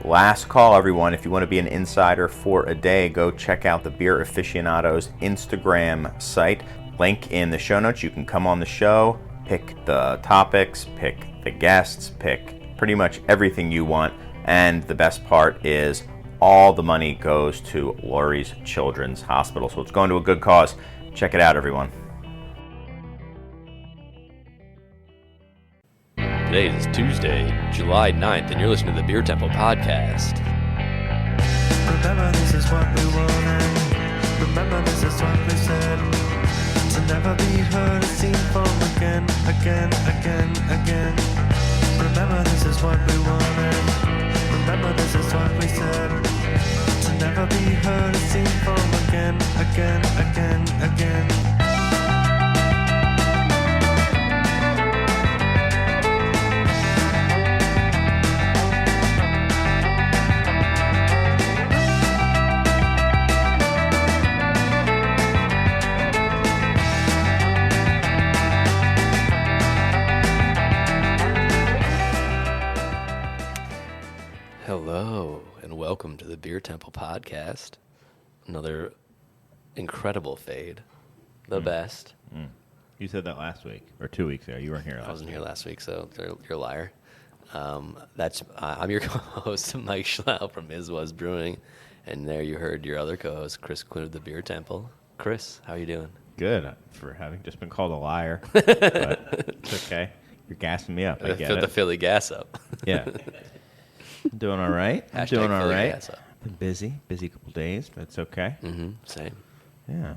last call, everyone. If you want to be an insider for a day, go check out the Beer Aficionados Instagram site. Link in the show notes. You can come on the show, pick the topics, pick the guests, pick pretty much everything you want. And the best part is all the money goes to Laurie's Children's Hospital. So it's going to a good cause. Check it out, everyone. Today is Tuesday, July 9th, and you're listening to the Beer Temple Podcast. Remember this is what we wanted. Remember this is what we said. To never be heard or seen from again. Remember this is what we wanted. Remember this is what we said. To never be heard or seen from again. Hello, and welcome to the Beer Temple Podcast. Another incredible fade. The best. You said that last week, or 2 weeks ago. You weren't here last week. I wasn't here last week, so you're a liar. I'm your co-host, Mike Schlau from Is Was Brewing, and there you heard your other co-host, Chris Quinn of the Beer Temple. Chris, how are you doing? Good, for having just been called a liar. But it's okay. You're gassing me up. I get it. The Philly gas up. Yeah. Doing all right. I'm Hashtag doing all Philly right. gas up. Been busy couple days, but it's okay. Mm-hmm. Same. Yeah.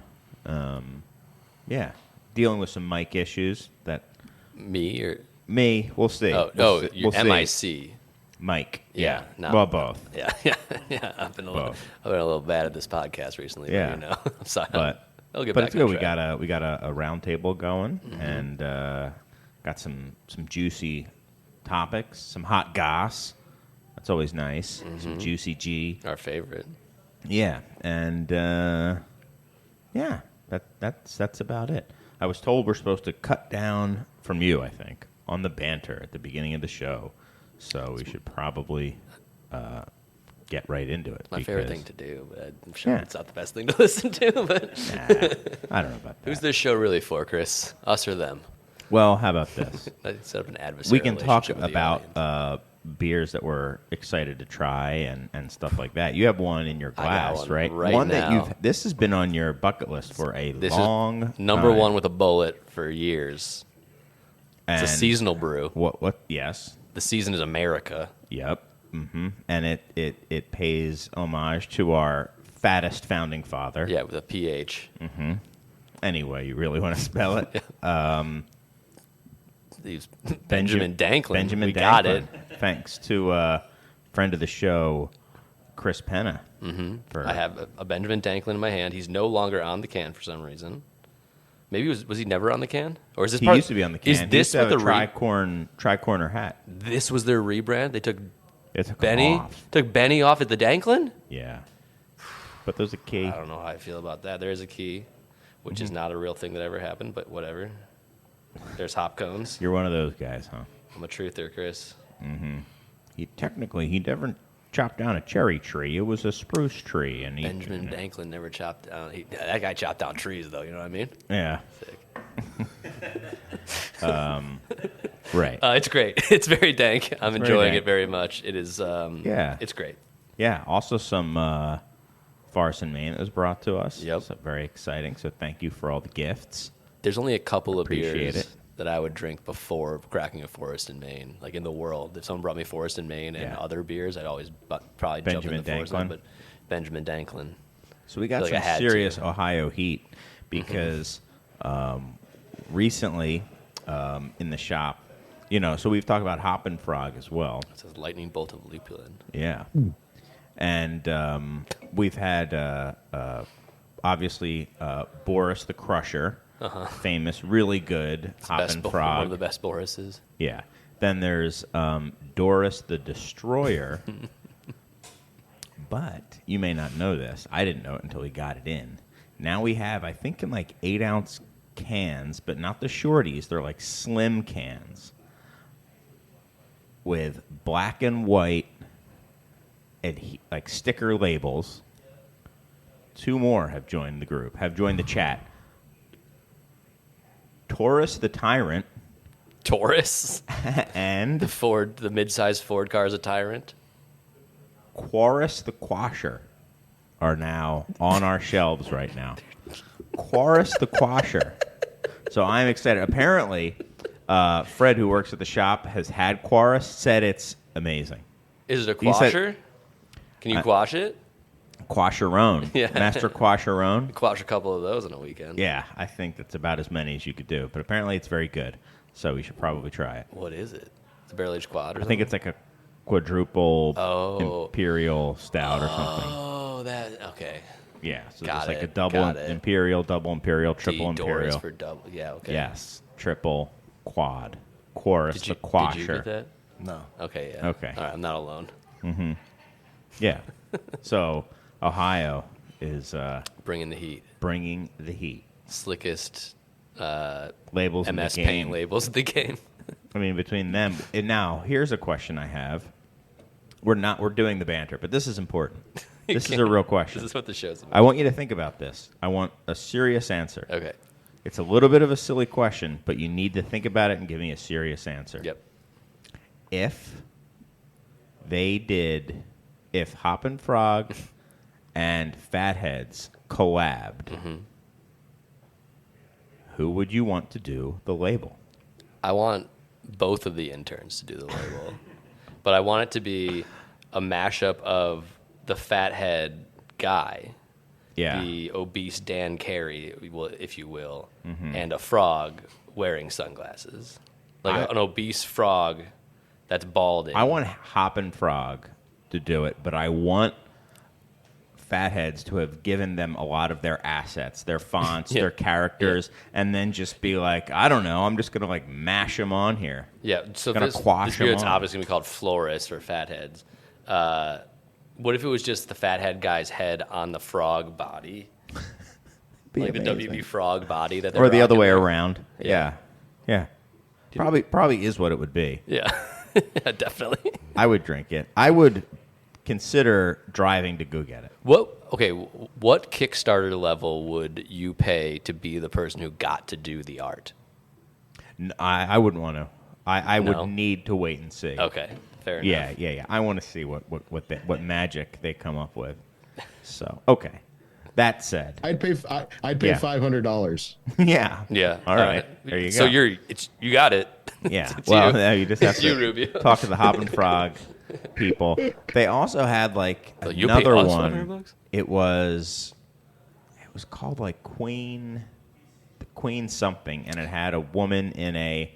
Yeah. Dealing with some mic issues that Me or me, we'll see. you're We'll see. MIC. Mike. Yeah, no. Well, both. Yeah. I've been a Both. little bad at this podcast recently. Yeah. But, I'm sorry. But I'll get but back it's good. on We track. got a roundtable going, and got some juicy topics, some hot goss. That's always nice. Some juicy G. Our favorite. Yeah, and yeah, that's about it. I was told we're supposed to cut down from you, I think, on the banter at the beginning of the show. So we should probably get right into it. My favorite thing to do, but I'm sure Yeah. it's not the best thing to listen to. But Nah, I don't know about that. who's this show really for, Chris? Us or them? Well, how about this? Let's set up an adversary. We can talk relationship with the about audience. beers that we're excited to try and stuff like that. You have one in your I got glass, one right? right One now. that this has been on your bucket list for a This long is number time. one with a bullet for years. It's a And seasonal brew. What? Yes. The season is America. Yep. And it pays homage to our fattest founding father. Yeah, with a PH. Anyway, you really want to spell it? These Benjamin Danklin. Benjamin we Danklin. got it. Thanks to friend of the show, Chris Penna. For I have a Benjamin Danklin in my hand. He's no longer on the can for some reason. Maybe was he never on the can? Or is this He part? used to be on the can. Is He used this to have what a the tri-corner hat? This was their rebrand. They took It took Benny off. took Benny off at the Danklin. Yeah. But there's a key. I don't know how I feel about that. There is a key, which is not a real thing that ever happened, but whatever. There's hop cones. You're one of those guys, huh? I'm a truther, Chris. He never chopped down a cherry tree. It was a spruce tree, and he Benjamin Danklin never chopped down. That guy chopped down trees, though. You know what I mean? Yeah. Sick. Right. It's great. It's very dank. I'm very enjoying dank. it very much. It is. Yeah. It's great. Yeah. Also, some Forest and Maine that was brought to us. Yep. So very exciting. So thank you for all the gifts. There's only a couple of Appreciate beers it. that I would drink before cracking a Forest in Maine. Like in the world, if someone brought me Forest in Maine and Yeah. other beers, I'd always probably Benjamin jump in the Forest Danklin? one. But Benjamin Danklin. So we got Feel like I some had to. serious Ohio heat because recently in the shop, so we've talked about Hop and Frog as well. It says lightning bolt of lupulin. Yeah. And we've had, obviously, Boris the Crusher, famous, really good Hop and One Frog. of the best Borises. Yeah. Then there's Doris the Destroyer. But you may not know this. I didn't know it until we got it in. Now we have, I think, in like 8-ounce cans, but not the shorties. They're like slim cans with black and white like sticker labels. 2 more have joined the group, have joined the chat. Taurus the Tyrant. Taurus? And The mid-sized Ford car is a tyrant? Quarus the Quasher are now on our shelves right now. Quarus the Quasher. So I'm excited. Apparently, Fred, who works at the shop, has had Quarus, said it's amazing. Is it a quasher? Can you quash it? Quasherone. Yeah. Master Quasherone. Quash a couple of those in a weekend. Yeah, I think that's about as many as you could do. But apparently it's very good. So we should probably try it. What is it? It's a barrel-aged quad or I think it's like a quadruple Oh. imperial stout or something. Oh, okay. Yeah, so Got it's like it, a double got it. imperial, double imperial, triple Doris imperial. for double. Yeah, okay. Yes, triple quad. Chorus, the quasher. Did you get that? No. Okay, yeah. Okay. All right, I'm not alone. Yeah. So Ohio is Bringing the heat. bringing the heat. Slickest Labels in the MS game. Paint labels in the game. I mean, between them. And now, here's a question I have. We're doing the banter, but this is important. This is a real question. This is what the show's about. I want you to think about this. I want a serious answer. Okay. It's a little bit of a silly question, but you need to think about it and give me a serious answer. Yep. If Hop and Frog and Fatheads collabed, who would you want to do the label? I want both of the interns to do the label, but I want it to be a mashup of the fathead guy, Yeah. the obese Dan Carey, if you will, and a frog wearing sunglasses, like an obese frog that's balding. I want Hop and Frog to do it, but I want Fatheads to have given them a lot of their assets, their fonts, Yeah. their characters, and then just be like, I don't know, I'm just going to like mash them on here. Yeah, so Gonna this quash beer, it's 'em on. obviously going to be called Florist or Fatheads. What if it was just the fathead guy's head on the frog body? Be Like the amazing. WB frog body that they're Or the other rocking way there? around. Yeah. Yeah. Probably is what it would be. Yeah. Yeah, definitely. I would drink it. I would consider driving to go get it. What Kickstarter level would you pay to be the person who got to do the art? I wouldn't want to. I No? would need to wait and see. Okay, fair Yeah, enough. yeah. I want to see what magic they come up with. So, okay. That said, I'd pay Yeah. $500. yeah. Yeah. All right. There you go. So you got it. Yeah. It's Well, you. no, you just have It's to you, Rubio. talk to the Hop and Frog people. They also had like So you pay another us one. $500? It was called like Queen something, and it had a woman in a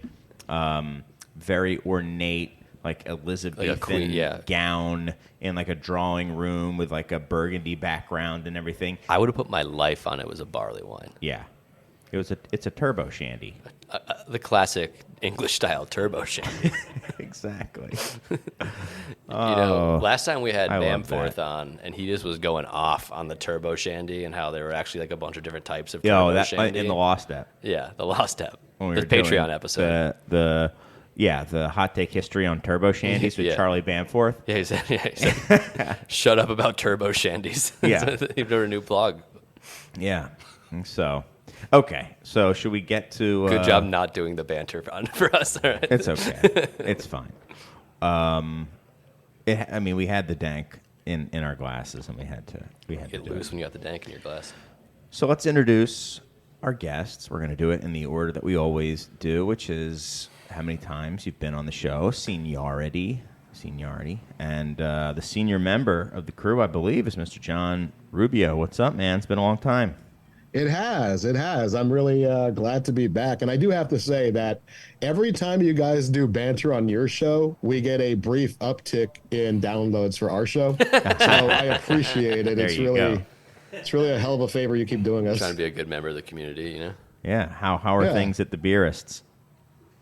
very ornate, like Elizabethan queen, yeah. gown in like a drawing room with like a burgundy background and everything. I would have put my life on it was a barley wine. Yeah, it's a turbo shandy. The classic English style turbo shandy. Exactly. Last time we had I love Bamforth that. on, and he just was going off on the turbo shandy and how there were actually like a bunch of different types of Yo, turbo that shandy. in the Lost Step. Yeah, the Lost Step. When we The were doing Patreon episode. The hot take history on turbo shandies with Yeah. Charlie Bamforth. Yeah, he said, shut up about turbo shandies. Yeah. You've got a new blog. Yeah. So, okay. So should we get to? Good job not doing the banter for us. All right. It's okay. It's fine. We had the dank in our glasses, and we had to Get do loose it. when you got the dank in your glass. So let's introduce our guests. We're going to do it in the order that we always do, which is how many times you've been on the show, seniority, and the senior member of the crew, I believe, is Mr. John Rubio. What's up, man? It's been a long time. It has. I'm really glad to be back. And I do have to say that every time you guys do banter on your show, we get a brief uptick in downloads for our show. So I appreciate it. There you go. It's really a hell of a favor you keep doing us. Trying to be a good member of the community, you know? Yeah. How are Yeah. things at the Beerists?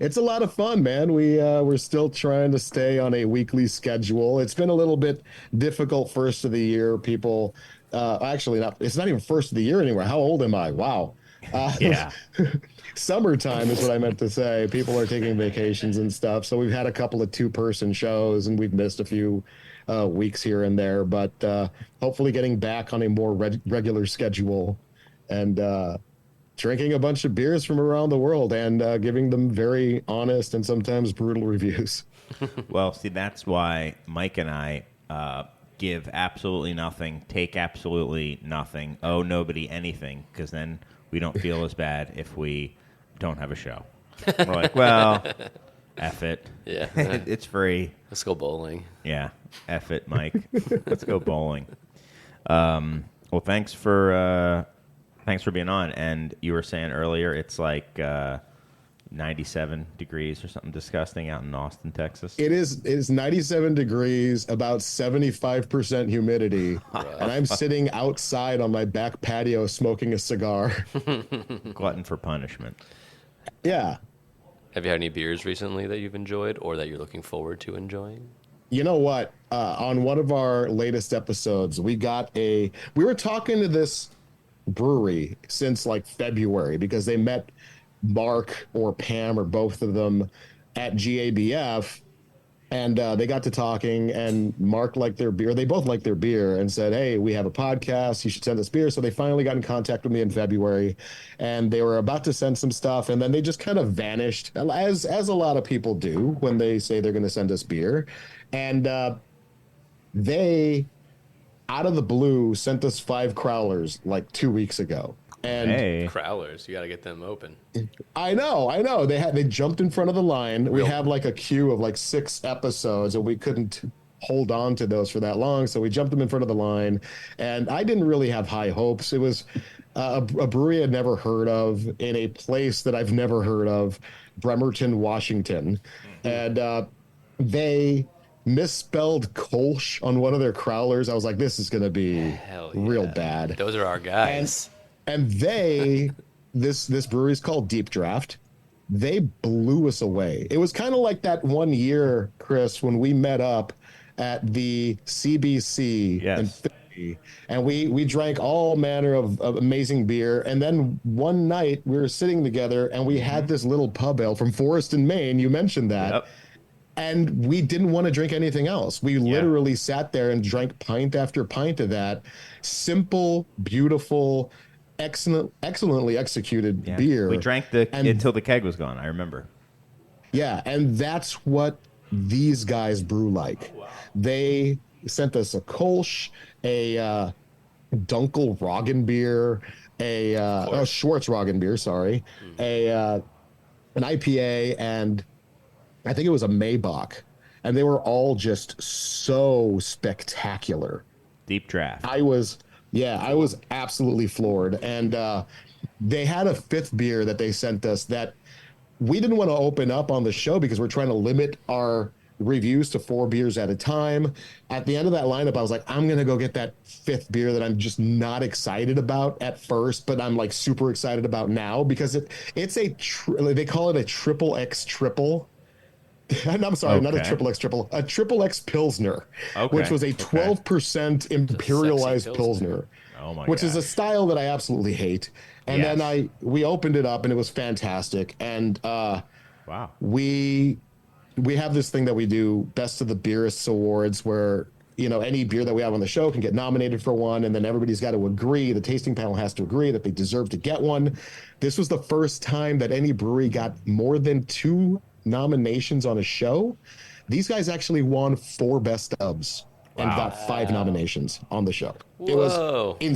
It's a lot of fun, man. We're still trying to stay on a weekly schedule. It's been a little bit difficult first of the year. People, actually, it's not even first of the year anymore. How old am I? Wow. Yeah. Summertime is what I meant to say. People are taking vacations and stuff. So we've had a couple of 2-person shows, and we've missed a few weeks here and there, but hopefully getting back on a more regular schedule and drinking a bunch of beers from around the world and giving them very honest and sometimes brutal reviews. Well, see, that's why Mike and I give absolutely nothing, take absolutely nothing, owe nobody anything, because then we don't feel as bad if we don't have a show. We're like, well, F it. Yeah. It's free. Let's go bowling. Yeah, F it, Mike. Let's go bowling. Well, thanks for being on. And you were saying earlier it's like 97 degrees or something disgusting out in Austin, Texas. It is 97 degrees, about 75% humidity, and I'm sitting outside on my back patio smoking a cigar. Glutton for punishment. Yeah. Have you had any beers recently that you've enjoyed or that you're looking forward to enjoying? You know what? On one of our latest episodes, we were talking to this brewery since like February because they met Mark or Pam or both of them at GABF, and they got to talking, and Mark liked their beer. They both liked their beer and said, hey, we have a podcast, you should send us beer. So they finally got in contact with me in February, and they were about to send some stuff, and then they just kind of vanished, as a lot of people do when they say they're going to send us beer. And they, out of the blue, sent us 5 crowlers like 2 weeks ago. And Hey. Crowlers, you got to get them open. I know. They jumped in front of the line. We have like a queue of like 6 episodes, and we couldn't hold on to those for that long, so we jumped them in front of the line. And I didn't really have high hopes. It was a brewery I'd never heard of in a place that I've never heard of, Bremerton, Washington, and they misspelled Kolsch on one of their crowlers. I was like, this is going to be Hell yeah. real bad. Those are our guys. And this brewery is called Deep Draft. They blew us away. It was kind of like that one year, Chris, when we met up at the CBC in Philly, and we drank all manner of amazing beer. And then one night we were sitting together, and we had this little pub ale from Forest in Maine. You mentioned that. Yep. And we didn't want to drink anything else. We literally sat there and drank pint after pint of that simple, beautiful, excellently executed beer. We drank until the keg was gone, I remember. Yeah, and that's what these guys brew like. Wow. They sent us a Kolsch, a Dunkel Roggen beer, a Schwartz Roggen beer, sorry, an IPA, and I think it was a Maybach, and they were all just so spectacular. Deep Draft. I was absolutely floored. And they had a 5th beer that they sent us that we didn't want to open up on the show because we're trying to limit our reviews to 4 beers at a time. At the end of that lineup, I was like, I'm going to go get that 5th beer that I'm just not excited about at first, but I'm like super excited about now because it's they call it a triple X triple. I'm sorry, not a triple X triple, a triple X Pilsner, which was a 12% imperialized Pilsner, which is a style that I absolutely hate. And then we opened it up and it was fantastic. And we have this thing that we do, Best of the Beerists Awards, where any beer that we have on the show can get nominated for one, and then everybody's got to agree. The tasting panel has to agree that they deserve to get one. This was the first time that any brewery got more than 2 nominations on a show. These guys actually won 4 best dubs and got 5 nominations on the show. Whoa. It was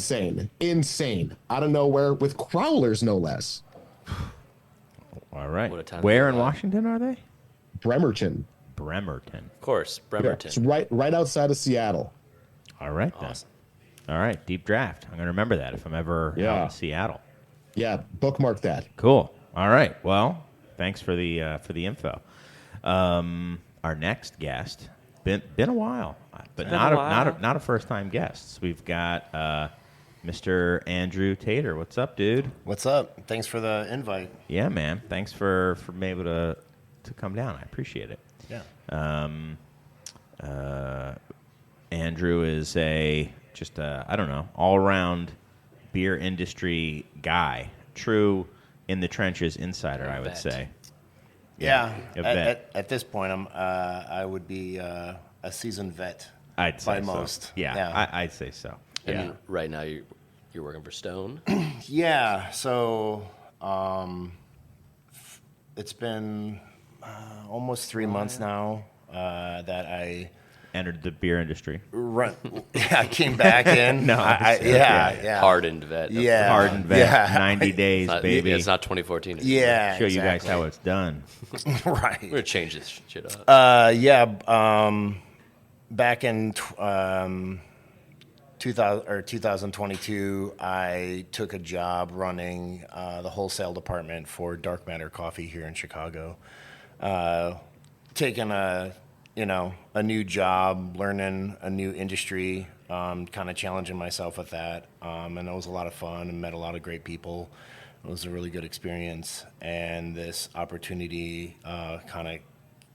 insane out of nowhere with crowlers, no less. All right. Where in Washington are they? Bremerton. Of course, Bremerton. It's right outside of Seattle. All right, awesome. All right, Deep Draft. I'm going to remember that if I'm ever out in Seattle. Yeah, bookmark that. Cool. All right. Well, thanks for the info. Our next guest, been a while, but not a first time guest. We've got Mr. Andrew Tater. What's up, dude? What's up? Thanks for the invite. Yeah, man. Thanks for being able to come down. I appreciate it. Yeah. Andrew is I don't know, all around beer industry guy. True in the trenches insider, I would say. Yeah. At this point, I would be a seasoned vet. I'd say by so. most. Yeah. I'd say so. And Yeah. right now you're working for Stone. Yeah. So it's been almost 3 months now that I Entered the beer industry. I came back in. No, yeah. Hardened vet. Yeah. Hardened vet. Yeah. 90 days, It's not, baby. It's not 2014 anymore. Yeah. Show you guys exactly. how it's done. Right. We're gonna change this shit up. Back in 2022, I took a job running the wholesale department for Dark Matter Coffee here in Chicago. Taking a new job, learning a new industry, kind of challenging myself with that, and it was a lot of fun and met a lot of great people. It was a really good experience, and this opportunity kind of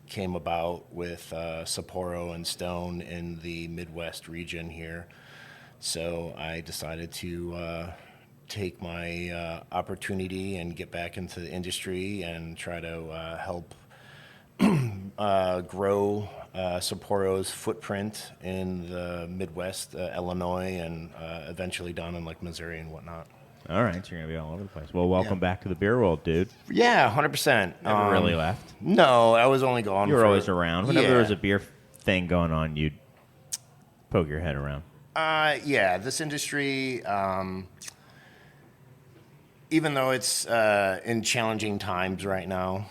came about with Sapporo and Stone in the Midwest region here. So I decided to take my opportunity and get back into the industry and try to help grow Sapporo's footprint in the Midwest, Illinois, and eventually down in like Missouri and whatnot. All right, so you're going to be all over the place. Well, welcome Yeah. back to the beer world, dude. Yeah, 100%. Never really left. No, I was only gone. You were for, always around. Whenever yeah. there was a beer thing going on, you'd poke your head around. Yeah, this industry, even though it's in challenging times right now,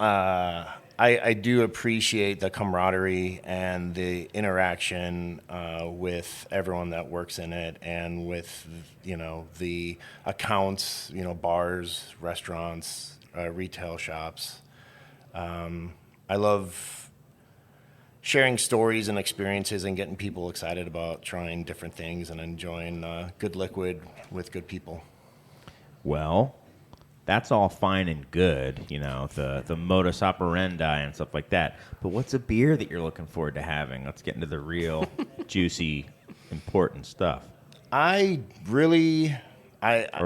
I do appreciate the camaraderie and the interaction with everyone that works in it, and with the accounts, bars, restaurants, retail shops. I love sharing stories and experiences and getting people excited about trying different things and enjoying good liquid with good people. Well, that's all fine and good, the modus operandi and stuff like that. But what's a beer that you're looking forward to having? Let's get into the real juicy, important stuff. Or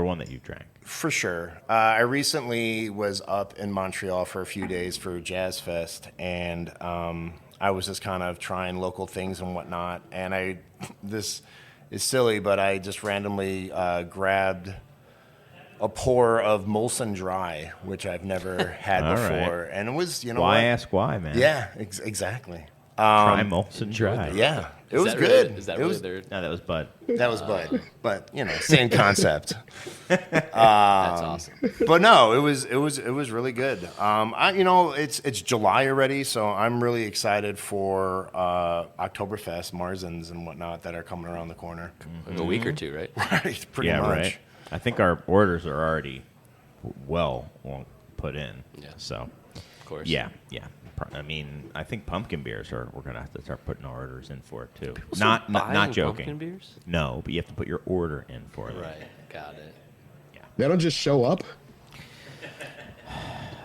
one that you've drank. For sure. I recently was up in Montreal for a few days for Jazz Fest, and I was just kind of trying local things and whatnot. And this is silly, but I just randomly grabbed a pour of Molson Dry, which I've never had All before. right. And it was, Why what? ask why, man? Yeah, exactly. Try Molson Dry. Yeah, it Is was that good. Really, is that It really was- their? No, that was Bud. That was Bud, but same concept. That's awesome. But no, it was really good. It's July already, so I'm really excited for Oktoberfest, Marzens, and whatnot that are coming around the corner. Like a week or two, right? Right, pretty Yeah, much. right. I think our orders are already well put in. Yeah. So, Of course. yeah. I mean, I think pumpkin beers we're going to have to start putting orders in for it too. Still Not buying joking. Pumpkin beers? No, but you have to put your order in for them. Right. Got it. They don't just show up.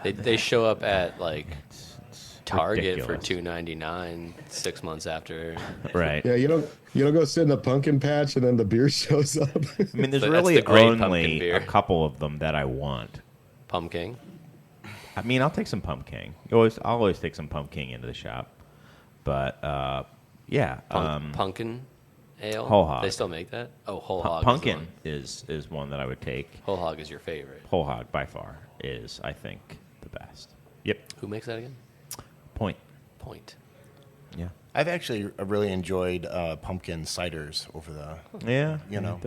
They show up at like It's Target for ridiculous. $2.99 6 months after. Right. Yeah, you don't go sit in a pumpkin patch and then the beer shows up. I mean, there's That's really the great pumpkin only beer. a couple of them that I want. Pumpkin. I mean, I'll take some pumpkin. I'll always take some pumpkin into the shop. But yeah, Pumpkin ale. Whole hog. They still make that? Oh, whole hog. pumpkin is one that I would take. Whole hog is your favorite. Whole hog by far is, I think, the best. Yep. Who makes that again? Point. Point. Yeah. I've actually really enjoyed pumpkin ciders over the. Yeah. You know.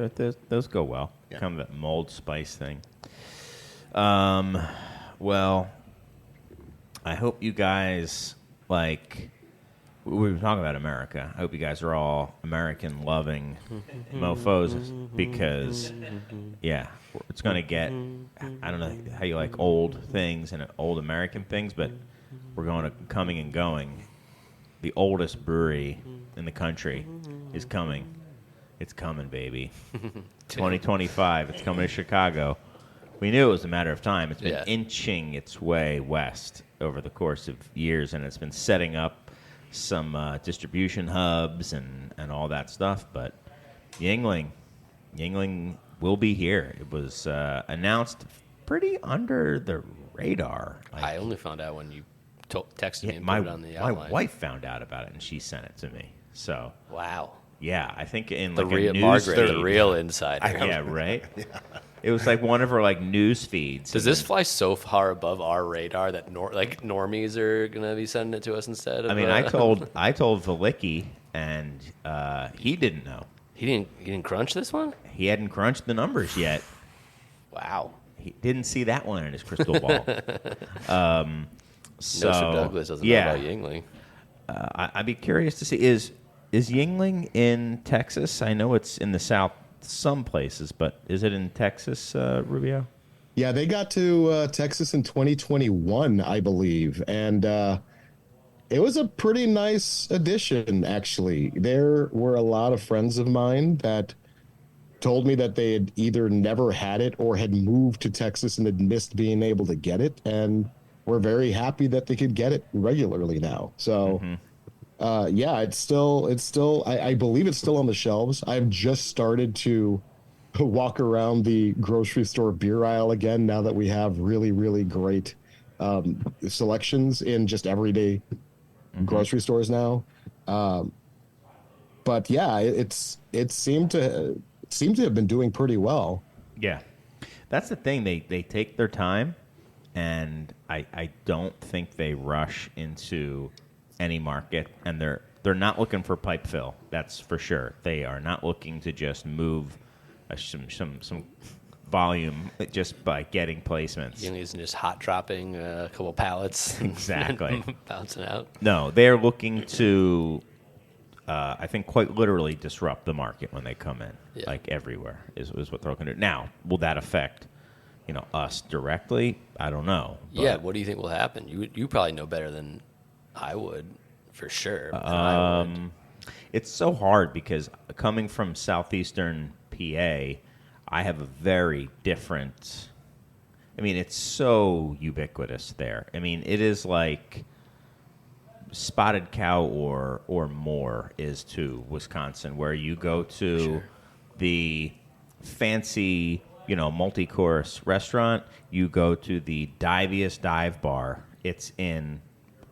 Those go well. Yeah. Kind of that mold spice thing. Well, I hope you guys we were talking about America. I hope you guys are all American-loving mofos because, yeah, it's going to get, I don't know how you like old things and old American things, but we're coming and going. The oldest brewery in the country is coming. It's coming, baby. 2025, it's coming to Chicago. We knew it was a matter of time. It's been inching its way west over the course of years, and it's been setting up some distribution hubs and all that stuff. But Yingling will be here. It was announced pretty under the radar. I only found out when you texted me and my put it on the outline. wife found out about it, and she sent it to me. So Wow. yeah, I think in The like a real news Margaret, feed. the real insider. Yeah, right. It was like one of her like news feeds. Does and this then- fly so far above our radar that like normies are gonna be sending it to us instead of? I mean, I told Valicki, and he didn't know. he didn't crunch this one. He hadn't crunched the numbers yet. Wow. He didn't see that one in his crystal ball. So Nostradamus Douglas doesn't yeah, know about Yingling. I'd be curious to see is Yingling in Texas? I know it's in the South, some places, but is it in Texas, Rubio? Yeah, they got to Texas in 2021, I believe, and it was a pretty nice addition, actually. There were a lot of friends of mine that told me that they had either never had it or had moved to Texas and had missed being able to get it, and were very happy that they could get it regularly now. So, yeah, it's still, I believe it's still on the shelves. I've just started to walk around the grocery store beer aisle again now that we have really, really great selections in just everyday grocery stores now. But yeah, it seemed to have been doing pretty well. Yeah, that's the thing. They take their time, and I don't think they rush into any market, and they're not looking for pipe fill. That's for sure. They are not looking to just move some volume just by getting placements. Yingling's just hot dropping a couple pallets. Exactly. And bouncing out. No, they're looking to, I think, quite literally disrupt the market when they come in, Yeah. like everywhere is what they're looking to do. Now, will that affect, us directly? I don't know. But, Yeah. What do you think will happen? You probably know better than I would, for sure. than I would. It's so hard because coming from southeastern PA, I have a very different. I mean, it's so ubiquitous there. I mean, it is like Spotted Cow or more is to Wisconsin, where you go to the fancy, multi-course restaurant, you go to the diviest dive bar. It's in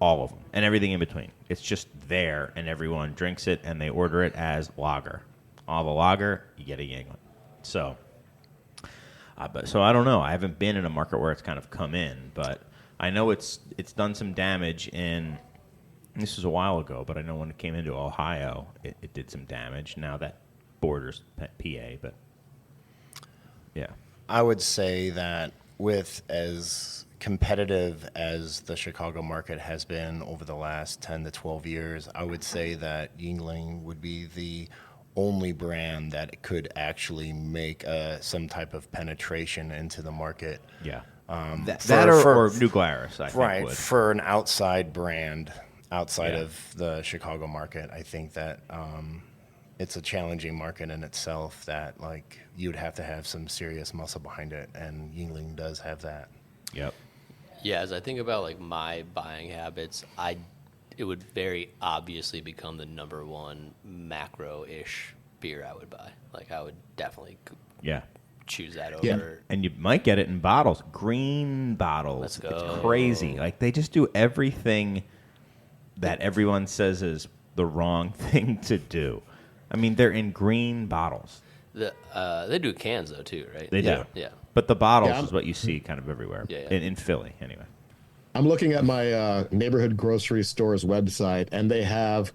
all of them and everything in between. It's just there, and everyone drinks it, and they order it as lager. All the lager, you get a Yingling. So I don't know. I haven't been in a market where it's kind of come in, but I know it's done some damage in. This was a while ago, but I know when it came into Ohio, it did some damage. Now that borders PA, but yeah. I would say that with as competitive as the Chicago market has been over the last 10 to 12 years, I would say that Yingling would be the only brand that could actually make some type of penetration into the market. Yeah. For- or for- New Glarus, I think Right, would. for an outside brand outside Yeah. of the Chicago market, I think that it's a challenging market in itself that like you'd have to have some serious muscle behind it, and Yingling does have that. Yep. Yeah, as I think about like my buying habits, it would very obviously become the number one macro-ish beer I would buy. Like I would definitely Yeah. choose that Yeah. over. And you might get it in bottles, green bottles. Let's go. It's crazy. Like they just do everything that everyone says is the wrong thing to do. I mean, they're in green bottles. They do cans though too, right? They do. Yeah. But the bottles Yeah, is what you see kind of everywhere. Yeah, yeah. In Philly, anyway. I'm looking at my neighborhood grocery store's website, and they have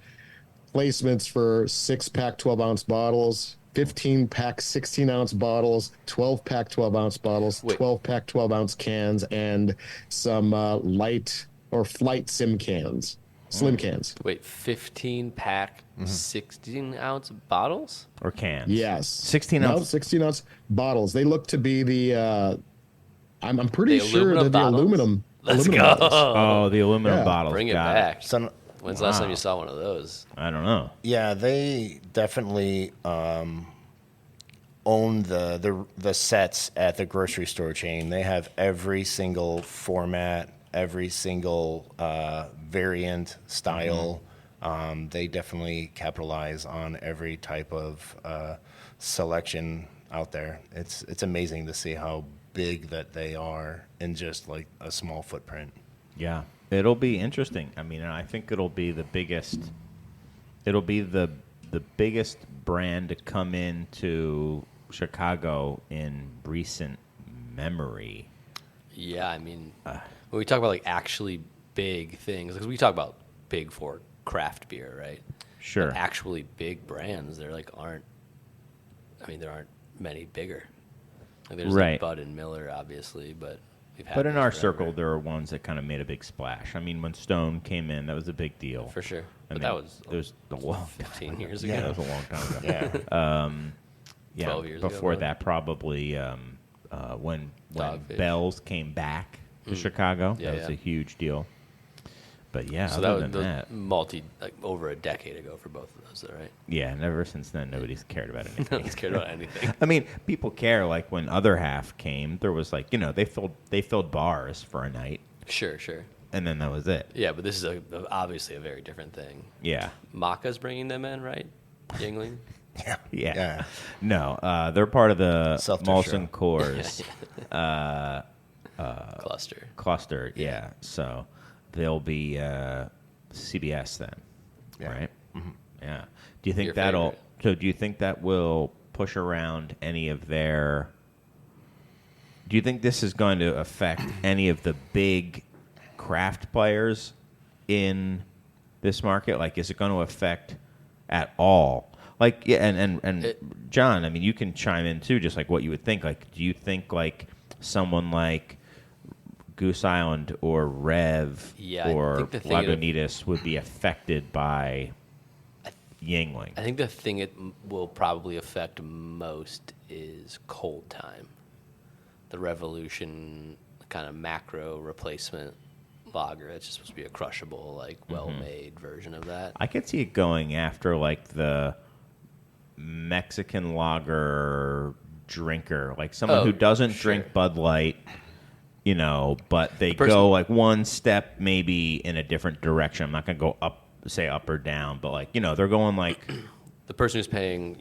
placements for 6-pack 12-ounce bottles, 15-pack 16-ounce bottles, 12-pack 12-ounce bottles, Wait. 12-pack 12-ounce cans, and some light or flight slim cans. Wait, 15-pack, 16-ounce bottles? Or cans. Yes. 16 No, ounce. 16-ounce bottles. They look to be the. I'm pretty The sure aluminum they're the bottles? aluminum. Let's aluminum go. bottles. Oh, the aluminum Yeah. bottles. Bring it Got back. So, When's the last time Wow. you saw one of those? I don't know. yeah, they definitely own the sets at the grocery store chain. They have every single format, every single variant, style. They definitely capitalize on every type of selection out there. It's amazing to see how big that they are in just like a small footprint. Yeah. It'll be interesting. I mean, I think it'll be the biggest It'll be the biggest brand to come into Chicago in recent memory. Yeah, I mean, when we talk about like actually big things, because we talk about big for craft beer, right? Sure. But actually big brands, there aren't many bigger. Like there's Right. like Bud and Miller, obviously, but we've had But in those our forever. circle, there are ones that kind of made a big splash. I mean, when Stone came in, that was a big deal. For sure. I But mean, that was it was a long 15 years ago. Yeah, that was a long time ago. Yeah. Yeah, 12 years ago, before what? that, probably when Dogfish. Bell's came back to Chicago, Yeah, that was yeah. a huge deal. But yeah, So other that than was that, over a decade ago for both of those, though, right? yeah, and ever since then, nobody's cared about anything. No one's cared about anything. I mean, people care. Like when Other Half came, there was like they filled bars for a night, Sure, sure. and then that was it. Yeah, but this is obviously a very different thing. Yeah, Maca's bringing them in, right? Yingling? Yeah. yeah. No, they're part of the Self-Tertiary. Molson Coors Cluster. cluster. Yeah, so they'll be CBS then, Yeah. right? Mm-hmm. Yeah. Do you think Your that'll? favorite. So do you think that will push around any of their? Do you think this is going to affect any of the big craft players in this market? Like, is it going to affect at all? Like, yeah, and John, I mean, you can chime in too, just like what you would think. Like, do you think like someone like Goose Island or Rev Yeah, I or think the thing of- Lagunitas would be affected by Yingling? I think the thing it will probably affect most is cold time. The Revolution kind of macro replacement lager. It's just supposed to be a crushable, like well-made version of that. I could see it going after like the Mexican lager drinker, like someone Oh, who doesn't sure. drink Bud Light, but they person- go like one step maybe in a different direction. I'm not going to go up or down, but like, they're going like, The person who's paying,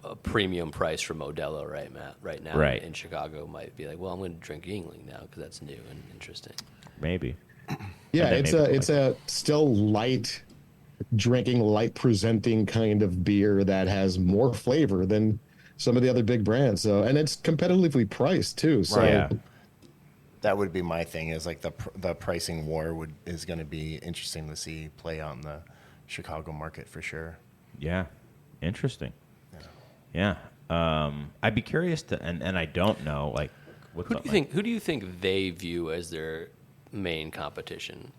a premium price for Modelo right now Right. in Chicago might be like, well, I'm going to drink Yingling now because that's new and interesting. maybe. Yeah, And then it's a still light drinking, light presenting kind of beer that has more flavor than some of the other big brands. So, and it's competitively priced too. So, Yeah. That would be my thing. Is like the pricing war is going to be interesting to see play out in the Chicago market for sure. Yeah. Interesting. Yeah. I'd be curious to, and I don't know, like, what's Who up, do you think they view as their main competition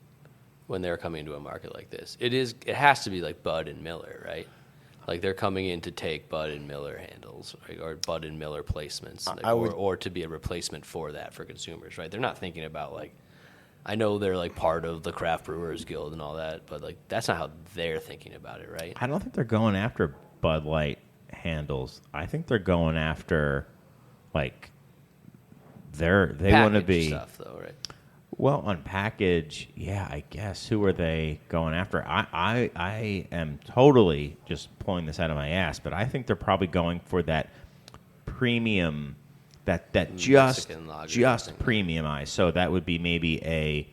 when they're coming to a market like this? It has to be like Bud and Miller, right? Like they're coming in to take Bud and Miller handles, right? Or Bud and Miller placements, like, or to be a replacement for that for consumers, right? They're not thinking about like, I know they're like part of the Craft Brewers Guild and all that, but like that's not how they're thinking about it, right? I don't think they're going after Bud Light handles. I think they're going after, like, they want to Packaged be stuff, though, right? well on package. Yeah, I guess. Who are they going after? I am totally just pulling this out of my ass, but I think they're probably going for that premium, that just Mexican lager thing. premiumized. So that would be maybe a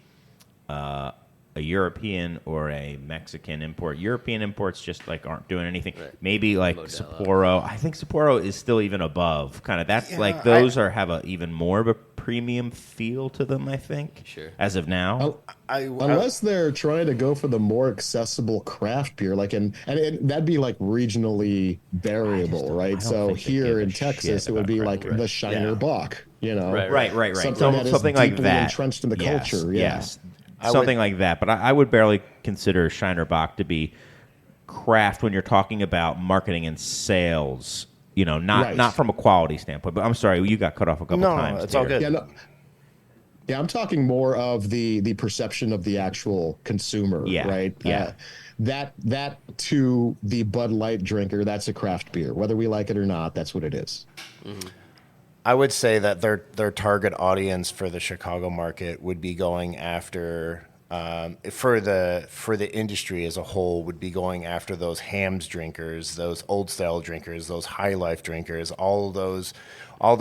European or a Mexican import. European imports just like aren't doing anything. Right. Maybe like Modelo. Sapporo. I think Sapporo is still even above. Kind of that's Yeah, like those have a even more of a premium feel to them. I think. Sure. As of now. unless they're trying to go for the more accessible craft beer, like and that'd be like regionally variable, I right? don't So think they give here a in shit Texas, it would about be craft like the Shiner Yeah. Bock, Right. Something that is Something like deeply that. entrenched in the Yes, culture. Yeah. Yes. Something like that. But I would barely consider Shiner Bock to be craft when you're talking about marketing and sales. Not Right. not from a quality standpoint. But I'm sorry, you got cut off a couple No, times. it's all there. good. Yeah, no, yeah, I'm talking more of the perception of the actual consumer, Yeah, right? yeah. That to the Bud Light drinker, that's a craft beer. Whether we like it or not, that's what it is. I would say that their target audience for the Chicago market would be going after for the industry as a whole would be going after those hams drinkers, those old style drinkers, those high life drinkers, all those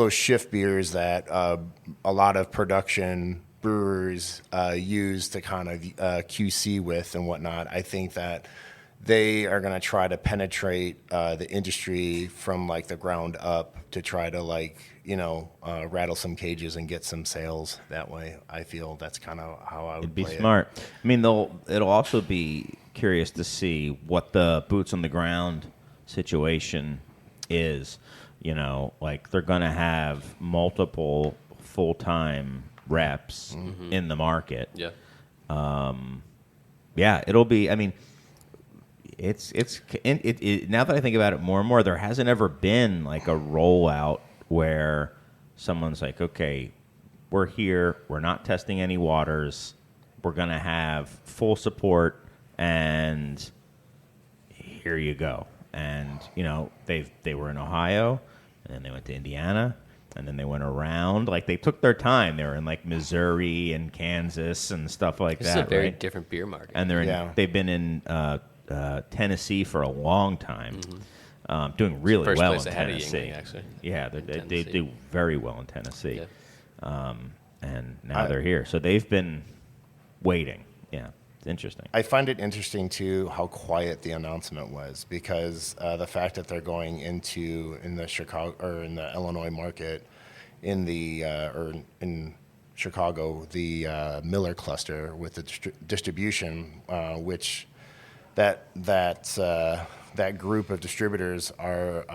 shift beers that a lot of production brewers use to kind of QC with and whatnot. I think that they are going to try to penetrate the industry from like the ground up to try to like, rattle some cages and get some sales that way. I feel that's kind of how I would It'd be play smart. I mean, it'll also be curious to see what the boots on the ground situation is. Like they're going to have multiple full-time reps in the market. Yeah. Yeah, it'll be. I mean, it's now that I think about it more and more, there hasn't ever been like a rollout where someone's like, okay, we're here, we're not testing any waters, we're gonna have full support, and here you go. And they were in Ohio, and then they went to Indiana, and then they went around. Like they took their time. They were in like Missouri and Kansas and stuff like This that. is a very right? different beer market. And they've been in Tennessee for a long time, doing really First well place in ahead of Tennessee. Yuengling, actually. Yeah, they Tennessee. do very well in Tennessee. Yeah. And now they're here. So they've been waiting. Yeah, it's interesting. I find it interesting too how quiet the announcement was, because the fact that they're going in the Chicago or in the Illinois market, in Chicago, the Miller cluster with the distribution, which that group of distributors are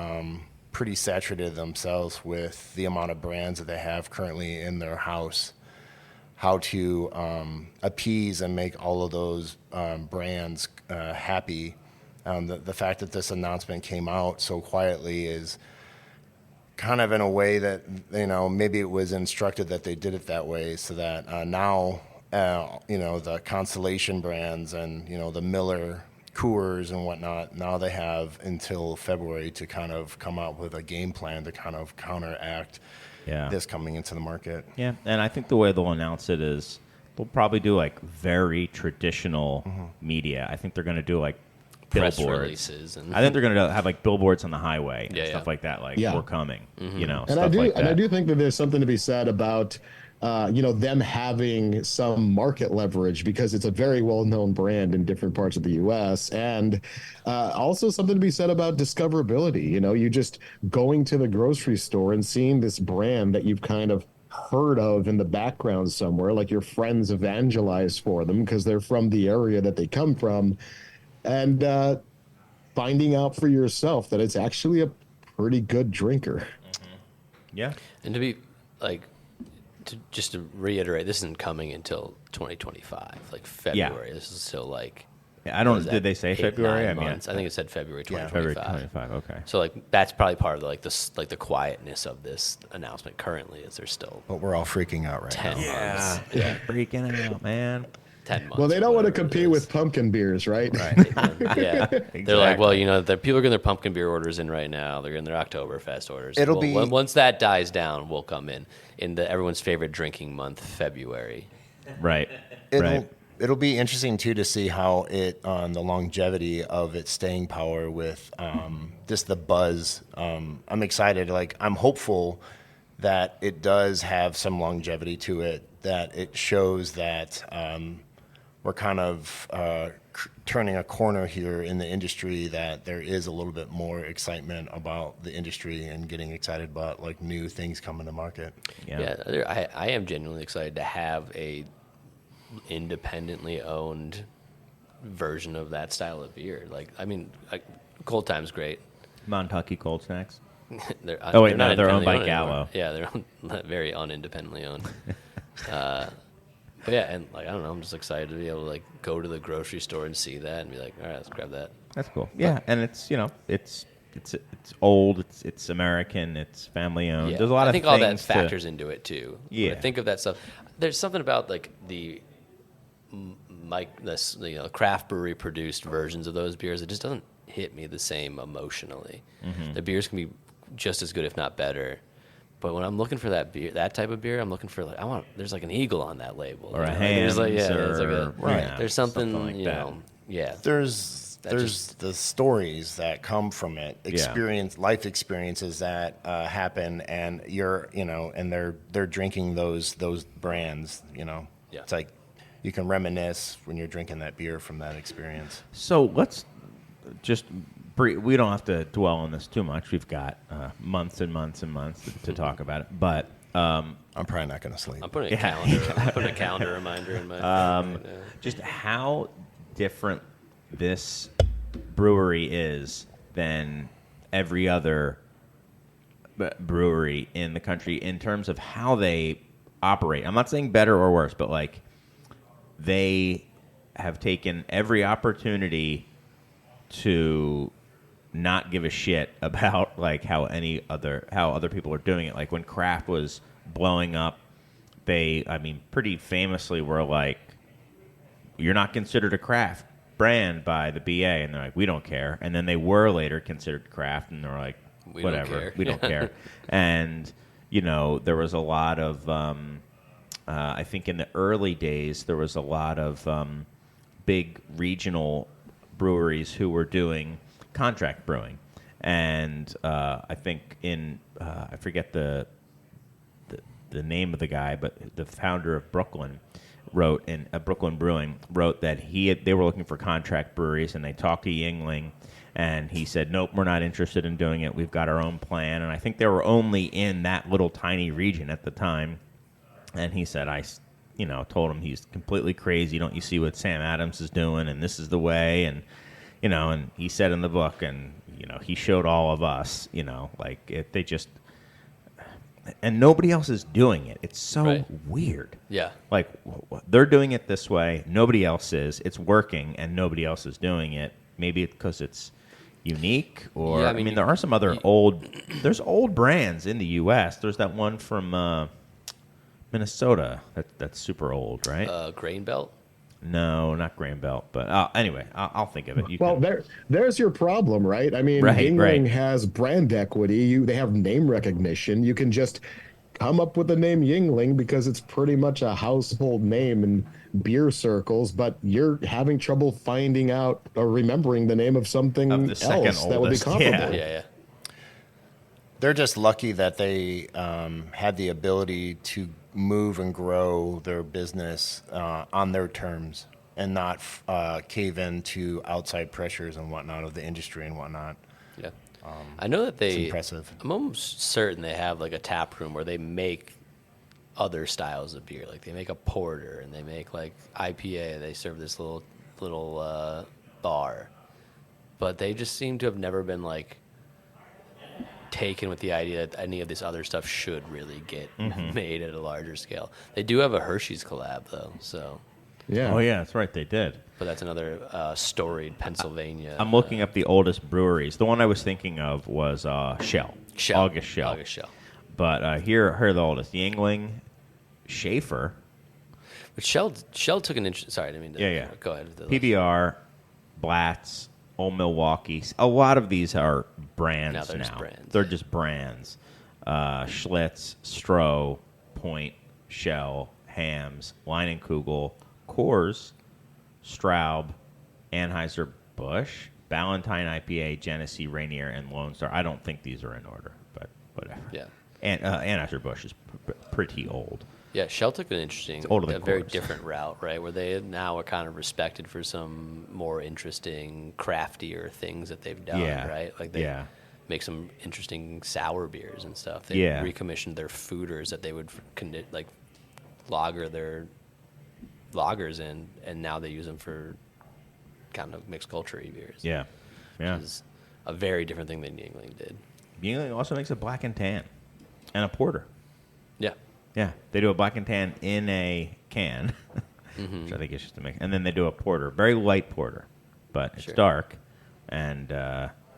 pretty saturated themselves with the amount of brands that they have currently in their house. How to appease and make all of those brands happy. The fact that this announcement came out so quietly is kind of in a way that, maybe it was instructed that they did it that way, so that now, the Constellation brands and, the Miller, Coors and whatnot, now they have until February to kind of come out with a game plan to kind of counteract this coming into the market. Yeah, and I think the way they'll announce it is they'll probably do like very traditional media. I think they're going to do like Press billboards. releases. And I think they're going to have like billboards on the highway and Yeah, stuff yeah. like that. Like Yeah. we're coming, And stuff I do, like that. and I do think that there's something to be said about, them having some market leverage, because it's a very well-known brand in different parts of the U.S. And also something to be said about discoverability. You just going to the grocery store and seeing this brand that you've kind of heard of in the background somewhere, like your friends evangelize for them because they're from the area that they come from, and finding out for yourself that it's actually a pretty good drinker. Yeah. And to be like, just to reiterate, this isn't coming until 2025, like February. This is still like. I don't. what is Did that, they say 8, February? 9 months. I think it said February 2025. February 25. Okay. So like that's probably part of the quietness of this announcement currently, is there's still But we're all freaking out right 10 now. months. Yeah. Freaking out, man. 10 months. Well, they or don't want to whatever it compete is. with pumpkin beers, right? Yeah. They're like, well, the people are getting their pumpkin beer orders in right now. They're getting their Oktoberfest orders. It'll be- once that dies down, we'll come in everyone's favorite drinking month, February. Right. Right. It'll be interesting too to see how the longevity of its staying power with just the buzz. I'm excited. Like I'm hopeful that it does have some longevity to it. That it shows that we're kind of turning a corner here in the industry. That there is a little bit more excitement about the industry and getting excited about like new things coming to market. Yeah. I am genuinely excited to have a independently owned version of that style of beer. Like, I mean, Cold Time's great. Montucky Cold Snacks. They're They're not owned by independently Gallo. anymore. Yeah, they're very unindependently owned. But yeah, and like I don't know, I'm just excited to be able to like go to the grocery store and see that and be like, all right, let's grab that. That's cool. Yeah, and it's it's old. It's American. It's family owned. Yeah. There's a lot I of think all that things factors into it too. When I Yeah. think of that stuff. There's something about like the craft brewery produced versions of those beers. It just doesn't hit me the same emotionally. Mm-hmm. The beers can be just as good, if not better. But when I'm looking for that beer, that type of beer, I'm looking for like there's like an eagle on that label, Or a There's like, Hamm's there's like or- yeah, there's something, something like that. There's That there's the stories that come from it, Yeah. life experiences that happen, and and they're drinking those brands. Yeah. It's like you can reminisce when you're drinking that beer from that experience. So let's just we don't have to dwell on this too much. We've got months and months and months to talk about it. But I'm probably not going to sleep. I'm putting a calendar. I'm putting a calendar reminder in my phone right now. just how different this brewery is than every other brewery in the country in terms of how they operate. I'm not saying better or worse, but like they have taken every opportunity to not give a shit about like how other people are doing it. Like when craft was blowing up, pretty famously were like, you're not considered a craft brand by the BA, and they're like, we don't care. And then they were later considered craft, and they're like, whatever, we don't care. And there was a lot of I think in the early days there was a lot of big regional breweries who were doing contract brewing, and I think I forget the name of the guy, but the founder of Brooklyn Brooklyn Brewing wrote that they were looking for contract breweries, and they talked to Yingling, and he said, nope, we're not interested in doing it. We've got our own plan. And I think they were only in that little tiny region at the time. And he said, told him he's completely crazy. Don't you see what Sam Adams is doing? And this is the way. And, and he said in the book, and, he showed all of us, and nobody else is doing it. It's so weird. Yeah. Like, they're doing it this way. Nobody else is. It's working, and nobody else is doing it. Maybe it's because it's unique, or yeah, there are some other there's old brands in the U.S. There's that one from Minnesota that's super old, right? Grain Belt? No, not Grain Belt, but anyway, I'll think of it. There's your problem, right? Yingling has brand equity. They have name recognition. You can just come up with the name Yingling because it's pretty much a household name in beer circles, but you're having trouble finding out or remembering the name of something else that would be comparable. Yeah. They're just lucky that they had the ability to move and grow their business on their terms and not cave into outside pressures and whatnot of the industry and whatnot. Yeah. I know that it's impressive. I'm almost certain they have like a tap room where they make other styles of beer. Like they make a porter and they make like IPA. They serve this little bar. But they just seem to have never been like taken with the idea that any of this other stuff should really get made at a larger scale. They do have a Hershey's collab though, so yeah. Oh yeah, that's right, they did. But that's another storied Pennsylvania. I'm looking up the oldest breweries. The one I was thinking of was Shell. August Shell. But here are the oldest: Yingling, Schaefer. But Shell took an interest. Sorry, I didn't mean to. Go ahead. PBR, Blatz, Old Milwaukee. A lot of these are brands now. They're just brands. Schlitz, Stroh, Point, Shell, Hams, Leinenkugel, Coors, Straub, Anheuser-Busch, Ballantine IPA, Genesee, Rainier, and Lone Star. I don't think these are in order, but whatever. Yeah. And Anheuser-Busch is pretty old. Yeah, Shell took an interesting, a very different route, right? Where they now are kind of respected for some more interesting, craftier things that they've done, right? Like they make some interesting sour beers and stuff. They recommissioned their fooders that they would lager their lagers in, and now they use them for kind of mixed culture-y beers. Yeah. Which is a very different thing than Yingling did. Yingling also makes a black and tan and a porter. Yeah. Yeah, they do a black and tan in a can, which I think is just a mix. And then they do a porter, very light porter, but it's dark. And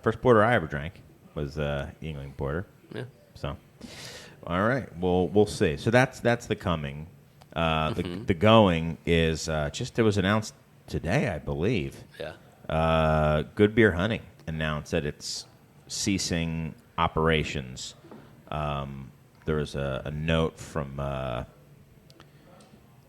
first porter I ever drank was Yingling Porter. Yeah. So, all right, well, we'll see. So that's the coming. The going is it was announced today, I believe. Yeah. Good Beer Hunting announced that it's ceasing operations. There was a note from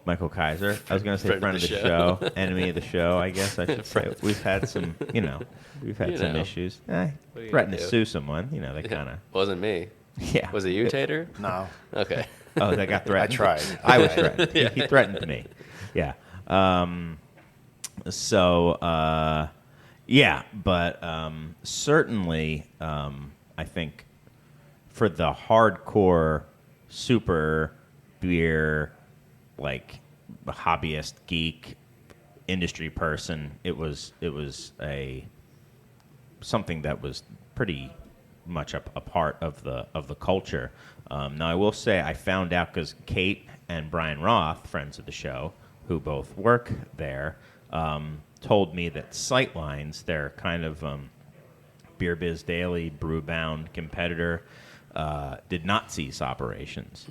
Michael Kaiser. I was going to say friend of the show, enemy of the show, I guess I should say. We've had some, some issues. Threatened to sue someone, they kind of. Wasn't me. Yeah. Was it you, Tater? No. Okay. Oh, they got threatened? I tried. I was threatened. He threatened me. Yeah. Yeah, but certainly, I think for the hardcore super beer, like hobbyist geek industry person, it was a something that was pretty much a part of the culture. Now, I will say I found out because Kate and Brian Roth, friends of the show, who both work there, told me that Sightlines, their kind of Beer Biz Daily brewbound competitor, did not cease operations.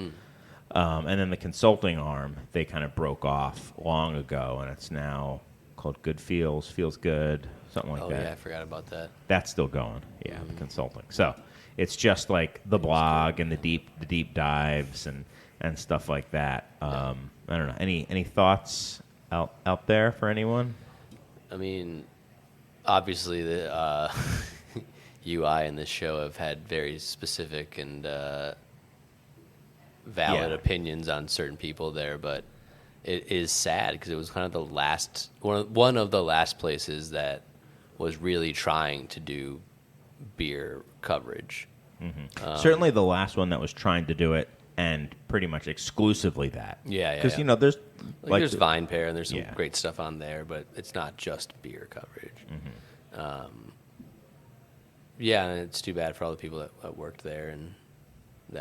And then the consulting arm, they kind of broke off long ago, and it's now called Good Feels Good, something like that. Yeah, I forgot about that. That's still going, the consulting. So it's just like the blog and the deep dives and stuff like that. I don't know. Any thoughts out there for anyone? I mean, obviously the UI and this show have had very specific and valid opinions on certain people there, but it is sad because it was kind of the last one of the last places that was really trying to do beer coverage. Certainly the last one that was trying to do it, and pretty much exclusively that. Yeah. Because there's there's Vine Pair and there's some great stuff on there, but it's not just beer coverage. And it's too bad for all the people that worked there and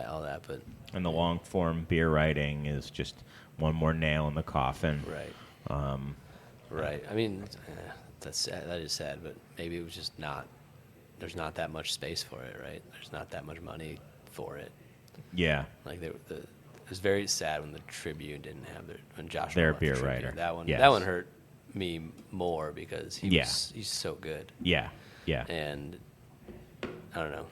all that. But and the long form beer writing is just one more nail in the coffin. Right. Right. I mean, that's sad. That is sad, but maybe it was just not. There's not that much space for it, right? There's not that much money for it. Yeah. Like it was very sad when the Tribune didn't have when Josh their left beer the Tribune. writer. That one hurt me more because he's so good. Yeah. And I don't know.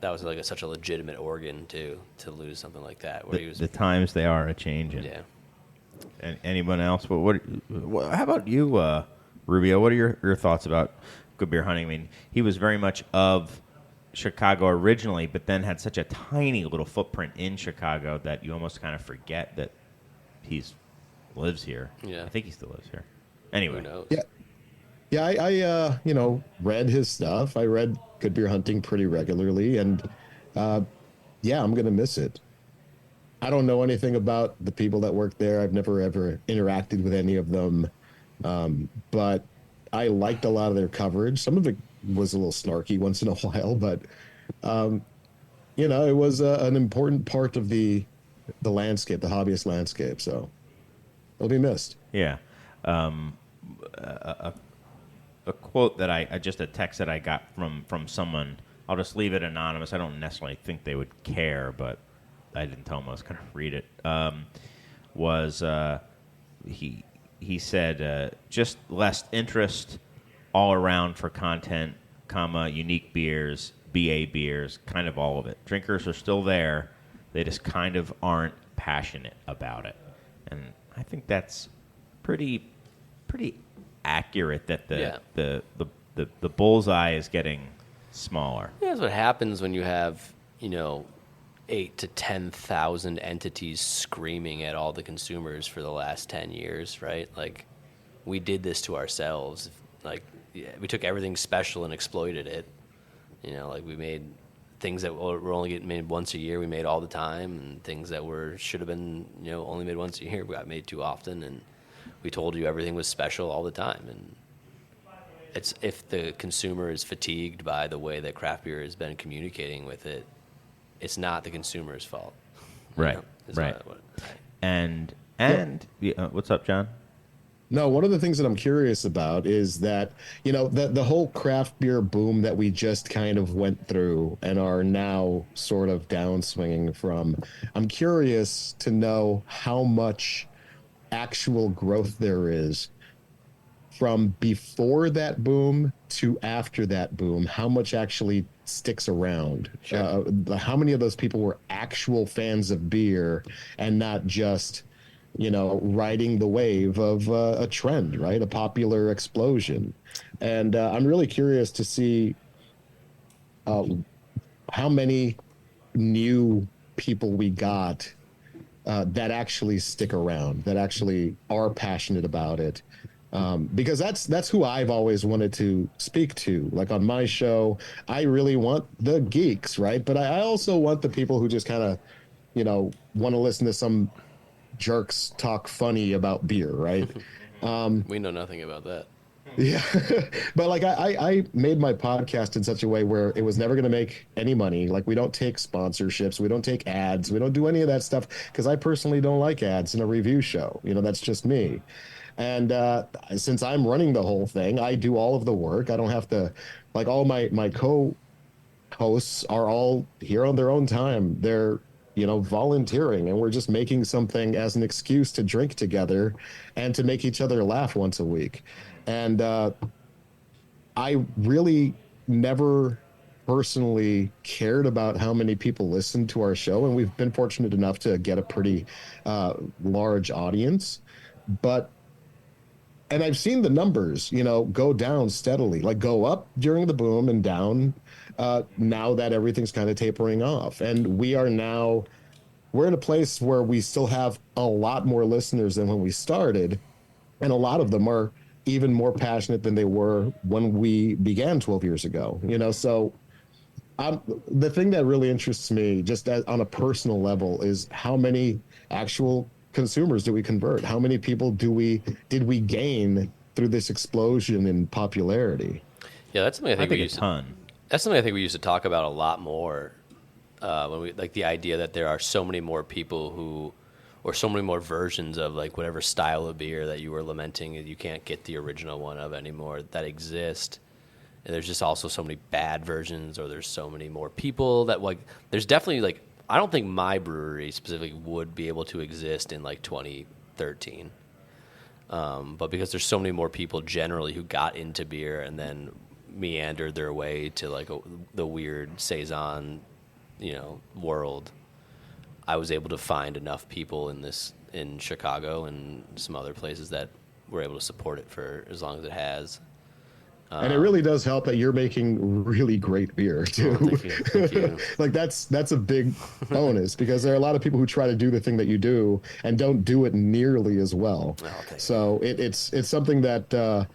That was like such a legitimate organ to lose something like that. Where he was the times they are a changing. Yeah. And anyone else? What how about you, Rubio? What are your thoughts about Good Beer Hunting? I mean, he was very much of Chicago originally, but then had such a tiny little footprint in Chicago that you almost kind of forget that he's lives here. Yeah. I think he still lives here. Anyway. Who knows? Yeah, I read his stuff. I read Good Beer Hunting pretty regularly, and I'm gonna miss it. I don't know anything about the people that work there. I've never ever interacted with any of them, but I liked a lot of their coverage. Some of it was a little snarky once in a while, but it was an important part of the landscape, the hobbyist landscape. So it'll be missed. Yeah. A quote that a text that I got from someone, I'll just leave it anonymous. I don't necessarily think they would care, but I didn't tell them I was going to read it. He said, just less interest all around for content, unique beers, BA beers, kind of all of it. Drinkers are still there. They just kind of aren't passionate about it. And I think that's pretty accurate that the bullseye is getting smaller. Yeah, that's what happens when you have 8,000 to 10,000 entities screaming at all the consumers for the last 10 years, right? Like, we did this to ourselves. Like, we took everything special and exploited it. Like we made things that were only getting made once a year, we made all the time, and things that should have been only made once a year, we got made too often, and we told you everything was special all the time. And it's if the consumer is fatigued by the way that craft beer has been communicating with it, it's not the consumer's fault. Right. Right. And what's up, John? No, one of the things that I'm curious about is that, the whole craft beer boom that we just kind of went through and are now sort of downswinging from, I'm curious to know how much actual growth there is from before that boom to after that boom, how much actually sticks around. Sure. How many of those people were actual fans of beer and not just riding the wave of a trend, right? A popular explosion. And I'm really curious to see how many new people we got that actually stick around, that actually are passionate about it. Because that's who I've always wanted to speak to. Like on my show, I really want the geeks, right? But I also want the people who just kind of, want to listen to some jerks talk funny about beer, right? We know nothing about that. Yeah, but like I made my podcast in such a way where it was never going to make any money. Like we don't take sponsorships, we don't take ads, we don't do any of that stuff because I personally don't like ads in a review show. That's just me. And since I'm running the whole thing, I do all of the work. I don't have to, like all my co-hosts are all here on their own time. They're volunteering, and we're just making something as an excuse to drink together and to make each other laugh once a week. And I really never personally cared about how many people listen to our show, and we've been fortunate enough to get a pretty large audience. And I've seen the numbers, go down steadily, like go up during the boom and down now that everything's kind of tapering off. And we're in a place where we still have a lot more listeners than when we started. And a lot of them are even more passionate than they were when we began 12 years ago, So the thing that really interests me just on a personal level is how many actual consumers do we convert? How many people did we gain through this explosion in popularity? Yeah, that's something I think a ton. That's something I think we used to talk about a lot more when we like the idea that there are so many more people or so many more versions of like whatever style of beer that you were lamenting that you can't get the original one of anymore that exist. And there's just also so many bad versions, or there's so many more people that like there's definitely like I don't think my brewery specifically would be able to exist in like 2013. But because there's so many more people generally who got into beer and then meandered their way to like the weird Saison, world, I was able to find enough people in Chicago and some other places that were able to support it for as long as it has. And it really does help that you're making really great beer too. Oh, thank you. Like that's a big bonus because there are a lot of people who try to do the thing that you do and don't do it nearly as well. Oh, so it's something that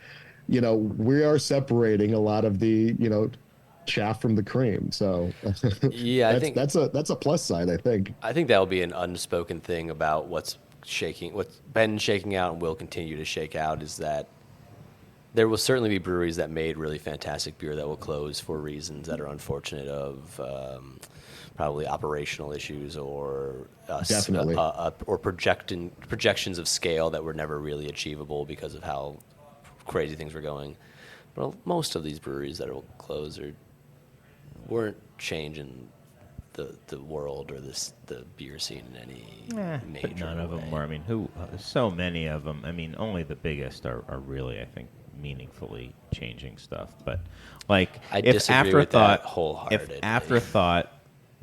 we are separating a lot of the chaff from the cream. So yeah, I think that's a plus side. I think that'll be an unspoken thing about what's been shaking out and will continue to shake out is that there will certainly be breweries that made really fantastic beer that will close for reasons that are unfortunate of probably operational issues or definitely or projections of scale that were never really achievable because of how crazy things were going. But most of these breweries that will close weren't changing the world or the beer scene in any major But none of them way. were. I mean, so many of them. I mean, only the biggest are really, I think, meaningfully changing stuff. But like, I if disagree with that Afterthought, wholeheartedly. if Afterthought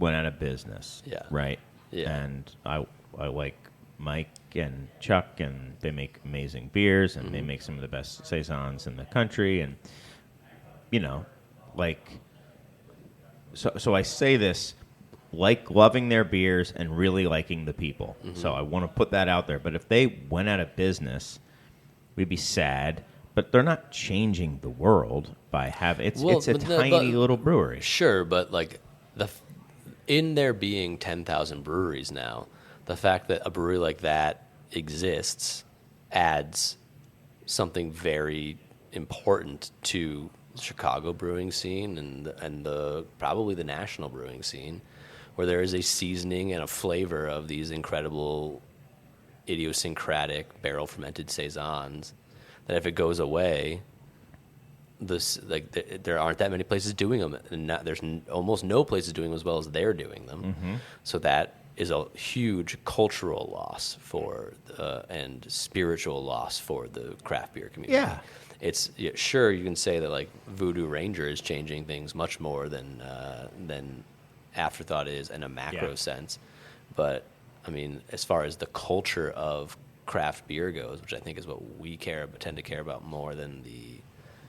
went out of business, Yeah. right? Yeah. And I like Mike and Chuck, and they make amazing beers, and they make some of the best saisons in the country, and So I say this, like loving their beers and really liking the people. So I want to put that out there. But if they went out of business, we'd be sad. But they're not changing the world by having it's a tiny little brewery. Sure, but like in there being 10,000 breweries now, the fact that a brewery like that exists adds something very important to the Chicago brewing scene and the probably the national brewing scene, where there is a seasoning and a flavor of these incredible idiosyncratic barrel fermented saisons that if it goes away, there aren't that many places doing them, and there's almost no places doing them as well as they're doing them. So that is a huge cultural loss and spiritual loss for the craft beer community. Yeah. Sure, you can say that like Voodoo Ranger is changing things much more than Afterthought is in a macro sense, but I mean, as far as the culture of craft beer goes, which I think is what we tend to care about more than the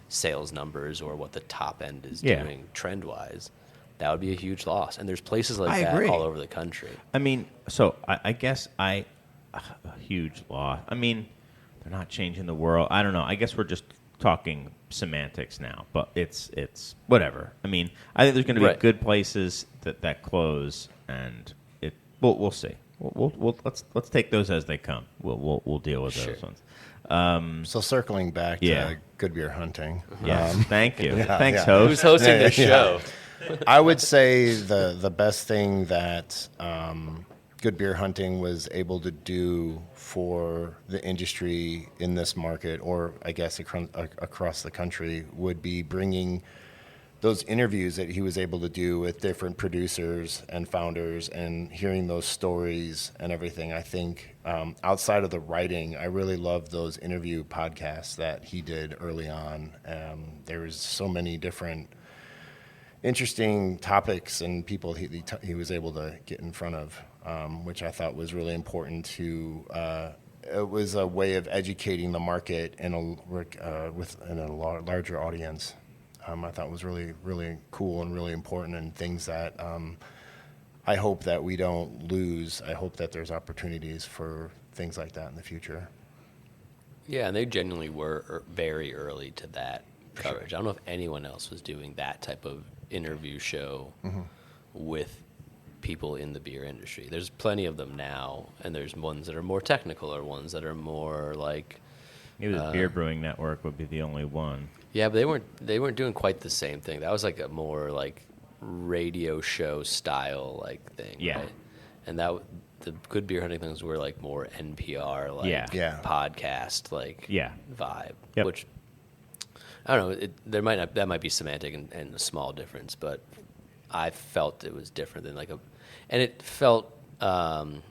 sales numbers or what the top end is doing trend wise, that would be a huge loss. And there's places like that all over the country. I mean, so I guess a huge loss. I mean, not changing the world. I don't know. I guess we're just talking semantics now, but it's whatever. I mean, I think there's going to be Right. good places that close, and we'll see. Let's take those as they come. We'll deal with those ones. So circling back Yeah. to good beer hunting. Yeah. Thank you. yeah, Thanks, yeah. host. Who's hosting this show? I would say the best thing that Good Beer Hunting was able to do for the industry in this market, or I guess across the country, would be bringing those interviews that he was able to do with different producers and founders and hearing those stories and everything. I think outside of the writing, I really loved those interview podcasts that he did early on. There was so many different interesting topics and people he was able to get in front of, which I thought was really important to. It was a way of educating the market in a larger audience. I thought was really, really cool and really important, and things that I hope that we don't lose. I hope that there's opportunities for things like that in the future. Yeah, and they genuinely were very early to that coverage. I don't know if anyone else was doing that type of interview show with people in the beer industry. There's plenty of them now, and there's ones that are more technical or ones that are more like... Maybe the Beer Brewing Network would be the only one. Yeah, but they weren't doing quite the same thing. That was like a more like radio show style like thing. Yeah. Right? And the Good Beer Hunting things were like more NPR like Yeah. podcast like vibe. Yep. Which I don't know. That might be semantic and a small difference, but I felt it was different than and it felt like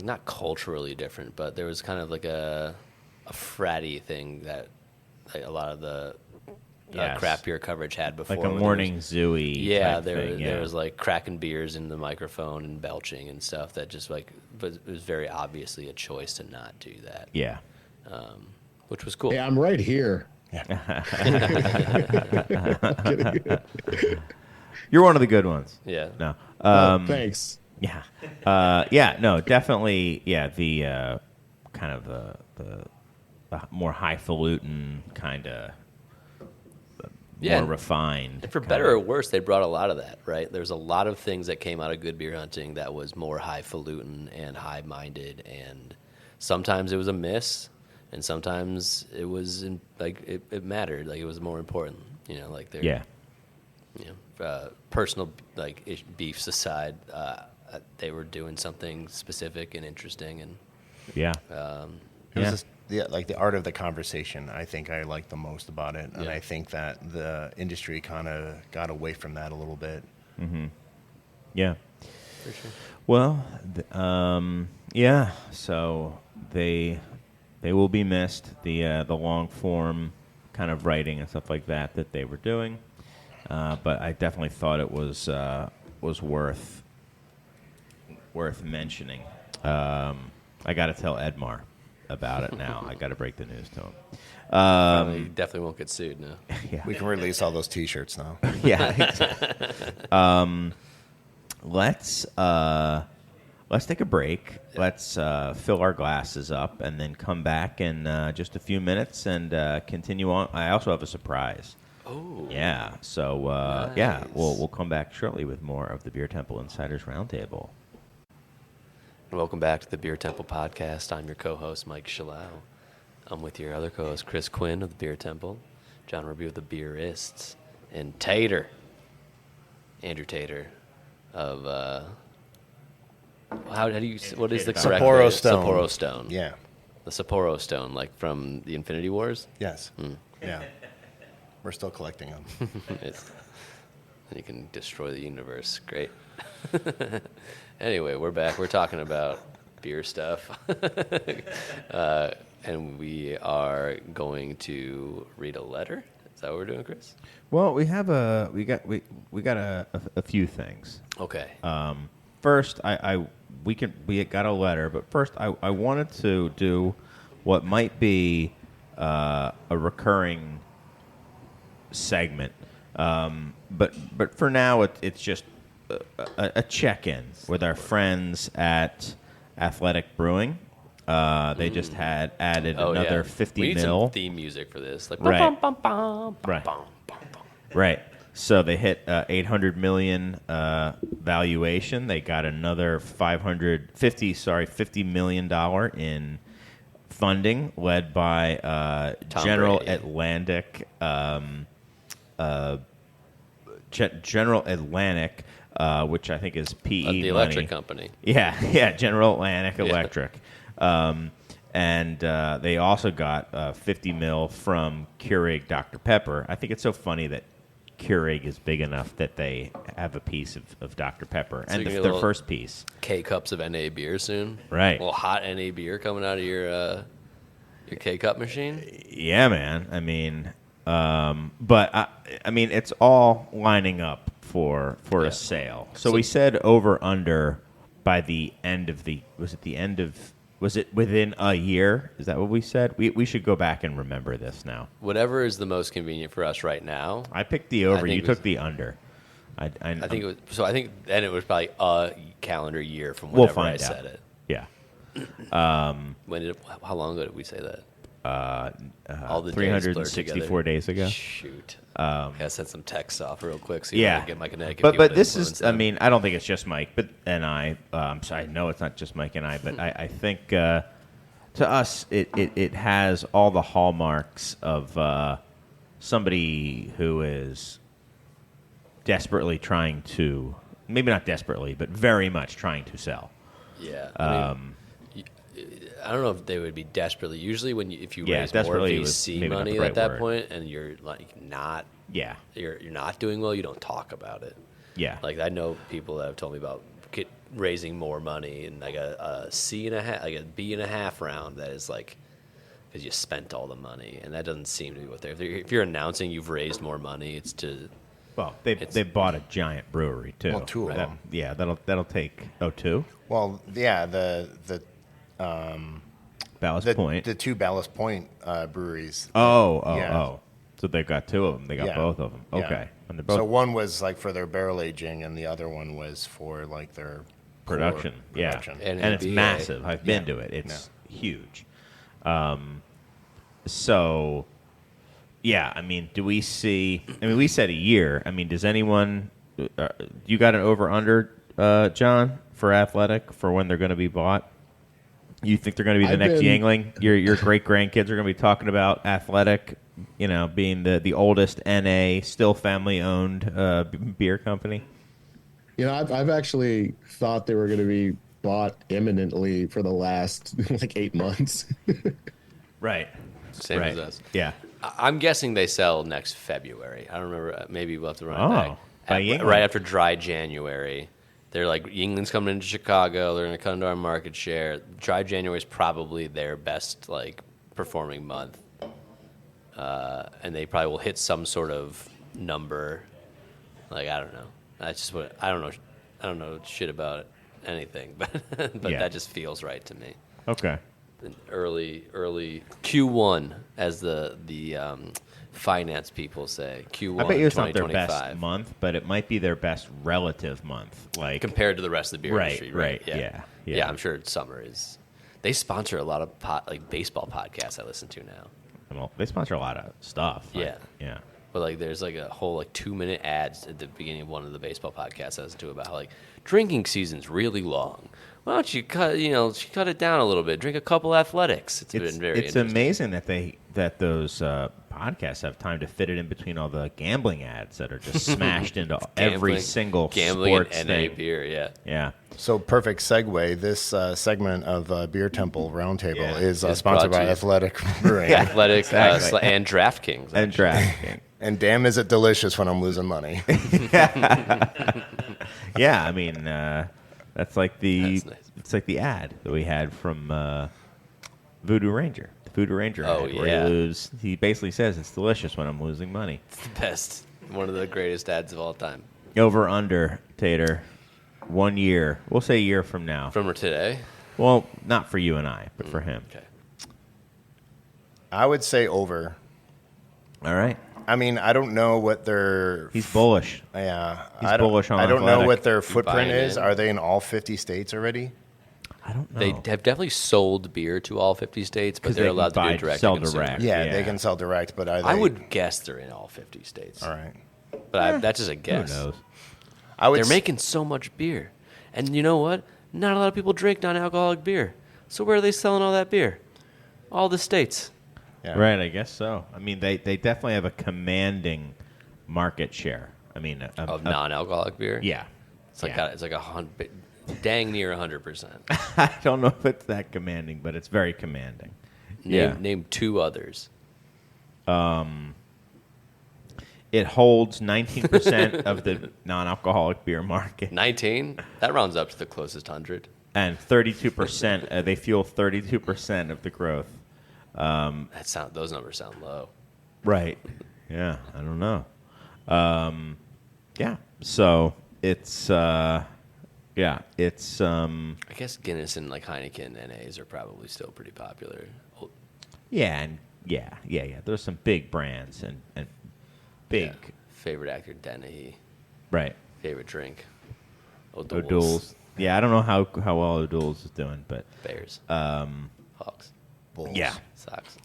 not culturally different, but there was kind of like a fratty thing that like a lot of the craft beer coverage had before. Like a morning zooey. Yeah, type thing, there was like cracking beers in the microphone and belching and stuff that just but it was very obviously a choice to not do that. Yeah. Which was cool. Hey, I'm right here. You're one of the good ones. Yeah. No. Thanks. Yeah. No, definitely. Yeah. The kind of the more highfalutin kind of more refined. And for better or worse, they brought a lot of that, right? There's a lot of things that came out of Good Beer Hunting that was more highfalutin and high-minded, and sometimes it was a miss, and sometimes it was it mattered, like it was more important, like their personal beefs aside, they were doing something specific and interesting, and Yeah. It was just, like the art of the conversation, I think I liked the most about it. And Yeah. I think that the industry kind of got away from that a little bit. Mm-hmm. Yeah. for sure. Well, yeah. So they will be missed. The long form kind of writing and stuff like that they were doing. But I definitely thought it was worth mentioning. I got to tell Edmar about it now. I got to break the news to him. Probably definitely won't get sued now. Yeah. We can release all those T-shirts now. Yeah. Exactly. Let's take a break. Yeah. Let's fill our glasses up and then come back in just a few minutes and continue on. I also have a surprise. Oh. Yeah. So Nice. we'll come back shortly with more of the Beer Temple Insiders Roundtable. Welcome back to the Beer Temple podcast. I'm your co-host, Mike Shallau. I'm with your other co-host, Chris Quinn of the Beer Temple, John Rubio of the Beerists, and Andrew Tater of, what is the correct Sapporo name? Stone. Sapporo Stone. Yeah. The Sapporo Stone, like from the Infinity Wars. Yes. Yeah. We're still collecting them. And you can destroy the universe. Great. Anyway, we're back. We're talking about beer stuff. And we are going to read a letter. Is that what we're doing, Chris? Well, we got a few things. Okay. First, we got a letter, but first I wanted to do what might be a recurring segment, but for now it's just a check-in with our friends at Athletic Brewing. They just had added Oh, another yeah. 50 we need mil. some theme music for this. Like, Right. bum, bum, bum, bum, Right. bum, bum, bum. Right. So they hit 800 million valuation. They got another $50 million in funding, led by Tom General Brady. Atlantic. General Atlantic, which I think is PE The electric money. company. Yeah, General Atlantic Yeah. Electric. And they also got 50 mil from Keurig Dr. Pepper. I think it's so funny that Keurig is big enough that they have a piece of Dr. Pepper. So And you get a their little- first piece. K-cups of NA beer soon. Right. A little hot NA beer coming out of your K-cup machine. Yeah, man. I mean, but I mean, it's all lining up for Yeah. a sale. So we said over under by the end of was it within a year? Is that what we said? We should go back and remember this now. Whatever is the most convenient for us right now. I picked the over. think You it was- took the under. I think it was. So I think then it was probably a calendar year from We'll whenever find I out. said it. Yeah. When did? How long ago did we say that? All the days blurred 364 days ago. Shoot. Gotta send some texts off real quick so you Yeah, don't get my Connecticut but people to this influence is. I them. mean, I don't think it's just Mike, and I. I'm sorry, I know it's not just Mike and I, but I think to us it has all the hallmarks of somebody who is desperately trying to, maybe not desperately, but very much trying to sell. Yeah. I don't know if they would be desperately. Usually, if you Yeah, raise more desperately was VC maybe not money the right at that word. point, and you're like not, Yeah, you're not doing well, you don't talk about it. yeah, Like I know people that have told me about raising more money and like a C and a half, like a B and a half round that is like because you spent all the money, and that doesn't seem to be what they're. If you're announcing you've raised more money, it's to. Well, they bought a giant brewery too. Well, two of them. Yeah, that'll take two. Well, yeah, the Ballast Point. the two Ballast Point breweries. Oh. So they've got two of them. They got Yeah. both of them. Yeah. Okay. And they're both So one was like for their barrel aging, and the other one was for like their core production. Yeah. production. And And it's NBA. massive. I've been Yeah. to it. It's huge. So, yeah, I mean, do we see... I mean, we said a year. I mean, does anyone... you got an over-under, John, for Athletic, for when they're going to be bought? You think they're going to be the I've next been- Yangling? Your great-grandkids are going to be talking about Athletic, being the oldest NA, still family-owned beer company? I've actually thought they were going to be bought imminently for the last like 8 months. Right. Same right. as us. Yeah. I'm guessing they sell next February. I don't remember. Maybe we'll have to run it Oh, back. by Yingling. Right after dry January. They're like, Yingling's coming into Chicago. They're going to cut into our market share. Dry January is probably their best performing month. And they probably will hit some sort of number. I don't know. That's just what I don't know. I don't know shit about anything, but Yeah. that just feels right to me. Okay. Early Q1, as the finance people say. Q1 I bet you it's not their 2025. best month, but it might be their best relative month. Compared to the rest of the beer Right, industry. right, Yeah. yeah. I'm sure summer is. They sponsor a lot of baseball podcasts I listen to now. Well, they sponsor a lot of stuff. Yeah. Yeah. But there's a whole 2-minute ads at the beginning of one of the baseball podcasts I listen to about how drinking season's really long. Why don't you cut it down a little bit? Drink a couple Athletics. It's been very It's interesting. amazing that those podcasts have time to fit it in between all the gambling ads that are just smashed into every single gambling sports and NA thing. beer. Yeah. Yeah. So perfect segue. This segment of Beer Temple Roundtable Yeah. is It's sponsored brought by to you. Athletic Brewing. Athletic Exactly. and DraftKings. And DraftKings. And damn, is it delicious when I'm losing money. Yeah, I mean, that's like the That's nice. it's like the ad that we had from Voodoo Ranger. The Voodoo Ranger Oh, ad, where yeah. he basically says it's delicious when I'm losing money. It's the best. One of the greatest ads of all time. Over under, Tater. 1 year. We'll say a year from now. From today. Well, not for you and I, but for him. Okay. I would say over. All right. I mean, I don't know what their He's bullish. yeah. He's I don't, bullish on I don't know Athletic. what their buying footprint is. in? Are they in all 50 states already? I don't know. They have definitely sold beer to all 50 states, but 'Cause they're they can allowed to buy- do direct sell to consumer. direct. Yeah, Yeah. they can sell direct, but are they? I would guess they're in all 50 states. All right. But that's just a Who guess. knows? I would. They're making so much beer. And you know what? Not a lot of people drink non-alcoholic beer. So where are they selling all that beer? All the states. Yeah. Right, I guess so. I mean, they definitely have a commanding market share. I mean, Of non-alcoholic beer? yeah. It's like Yeah. it's like dang near 100%. I don't know if it's that commanding, but it's very commanding. Name two others. It holds 19% of the non-alcoholic beer market, 19? That rounds up to the closest 100. and 32%. They fuel 32% of the growth. Those numbers sound low. Right. Yeah. I don't know. Yeah. So it's it's I guess Guinness and like Heineken NAs are probably still pretty popular. yeah There's some big brands and big Yeah. Favorite actor Dennehy. right. Favorite drink O'Doul's. Yeah, I don't know how well O'Doul's is doing, but Bears. Hawks. Bulls. yeah. Sox.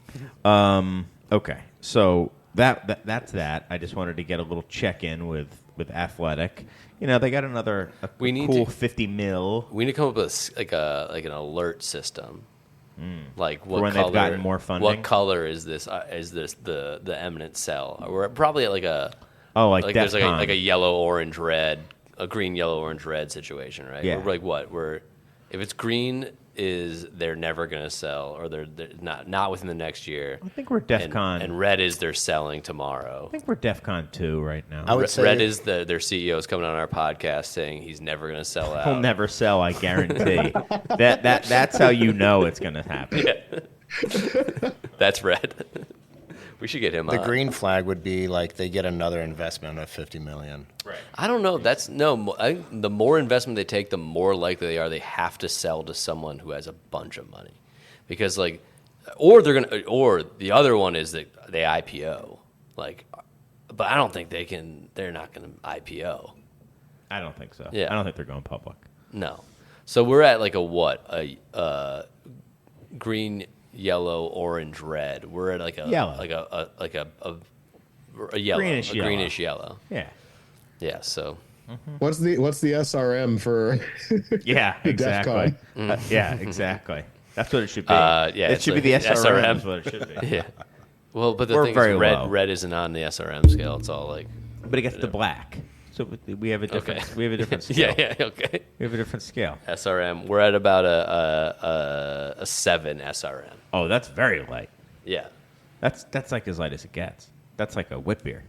Okay, so that's that. I just wanted to get a little check in with Athletic. You know, they got another We need cool to- 50 mil. We need to come up with like an alert system. Like what when color? they've gotten more funding? What color is this? Is this the eminent cell? We're probably at like a Like there's DEF CON. like a yellow, orange, red, a green, yellow, orange, red situation, right? Yeah. We're like what? If it's green, is they're never gonna sell, or they're not within the next year. I think we're DEF And- CON. and red is they're selling tomorrow. I think we're DEF CON 2 right now. I would say Red is their CEO is coming on our podcast saying he's never gonna sell out. He'll never sell, I guarantee. That's how you know it's going to happen. That's red. We should get him the on. green flag would be like they get another investment of $50 million. I don't know. I think the more investment they take, the more likely they have to sell to someone who has a bunch of money, because or the other one is that they IPO, but I don't think they're not gonna IPO. I don't think so. Yeah. I don't think they're going public. No. So we're at like a green, yellow, orange, red. We're at like a Yellow. a yellow, Greenish a yellow. greenish yellow. Yeah. Yeah. So What's the SRM for? Yeah, DEF exactly. CON? Yeah, exactly. That's what it should be. Yeah, it it's should be like the SRM. SRM. Is what it should be. yeah. Well, but the We're thing very is, low. red isn't on the SRM scale. It's all like But it gets to black. So we have a different. Okay. We have a different scale. yeah, okay. We have a different scale. SRM. We're at about a 7 SRM. Oh, that's very light. Yeah. That's like as light as it gets. That's like a wit beer.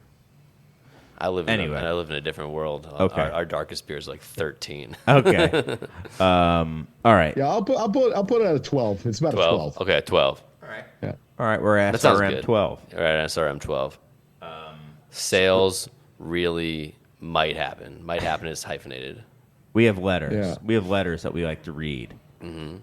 I live Anyway. in a different world. Okay. Our darkest beer is like 13. Okay. All right. Yeah, I'll put it at a 12. It's about 12. a 12. Okay, 12. Yeah. All right. We're at That sounds SRM good. 12. All right, SRM 12. Sales really might happen. Might happen is hyphenated. We have letters. Yeah. We have letters that we like to read. Mm-hmm.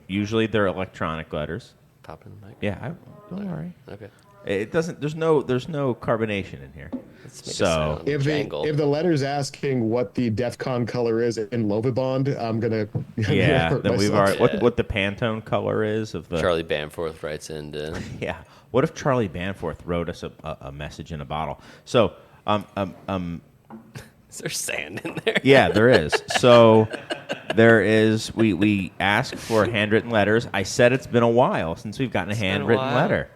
Usually they're electronic letters. Pop in the mic. Yeah. Don't worry. Okay. It doesn't. There's no carbonation in here. Let's make it So sound If jangled. the letter's asking what the DEF CON color is in Lovibond, I'm gonna yeah, hurt then we've myself. already what the Pantone color is of the. Charlie Bamforth writes into Yeah. What if Charlie Banforth wrote us a message in a bottle? So Is there sand in there? yeah, there is. So there is. We ask for handwritten letters. I said it's been a while since we've gotten a been a handwritten while. letter,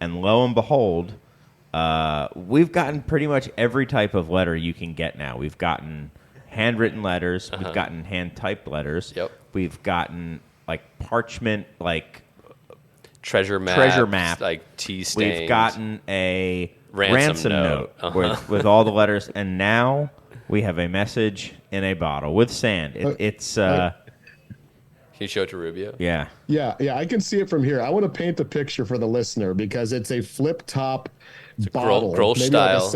and lo and behold, we've gotten pretty much every type of letter you can get now. We've gotten handwritten letters. We've gotten hand typed letters. Yep. We've gotten like parchment, like Treasure maps, like tea stains. we've gotten a Ransom note note. with all the letters, and now we have a message in a bottle with sand. It's Can you show it to Rubio? yeah. Yeah, I can see it from here. I want to paint the picture for the listener because it's a flip top bottle. Grolsch maybe style.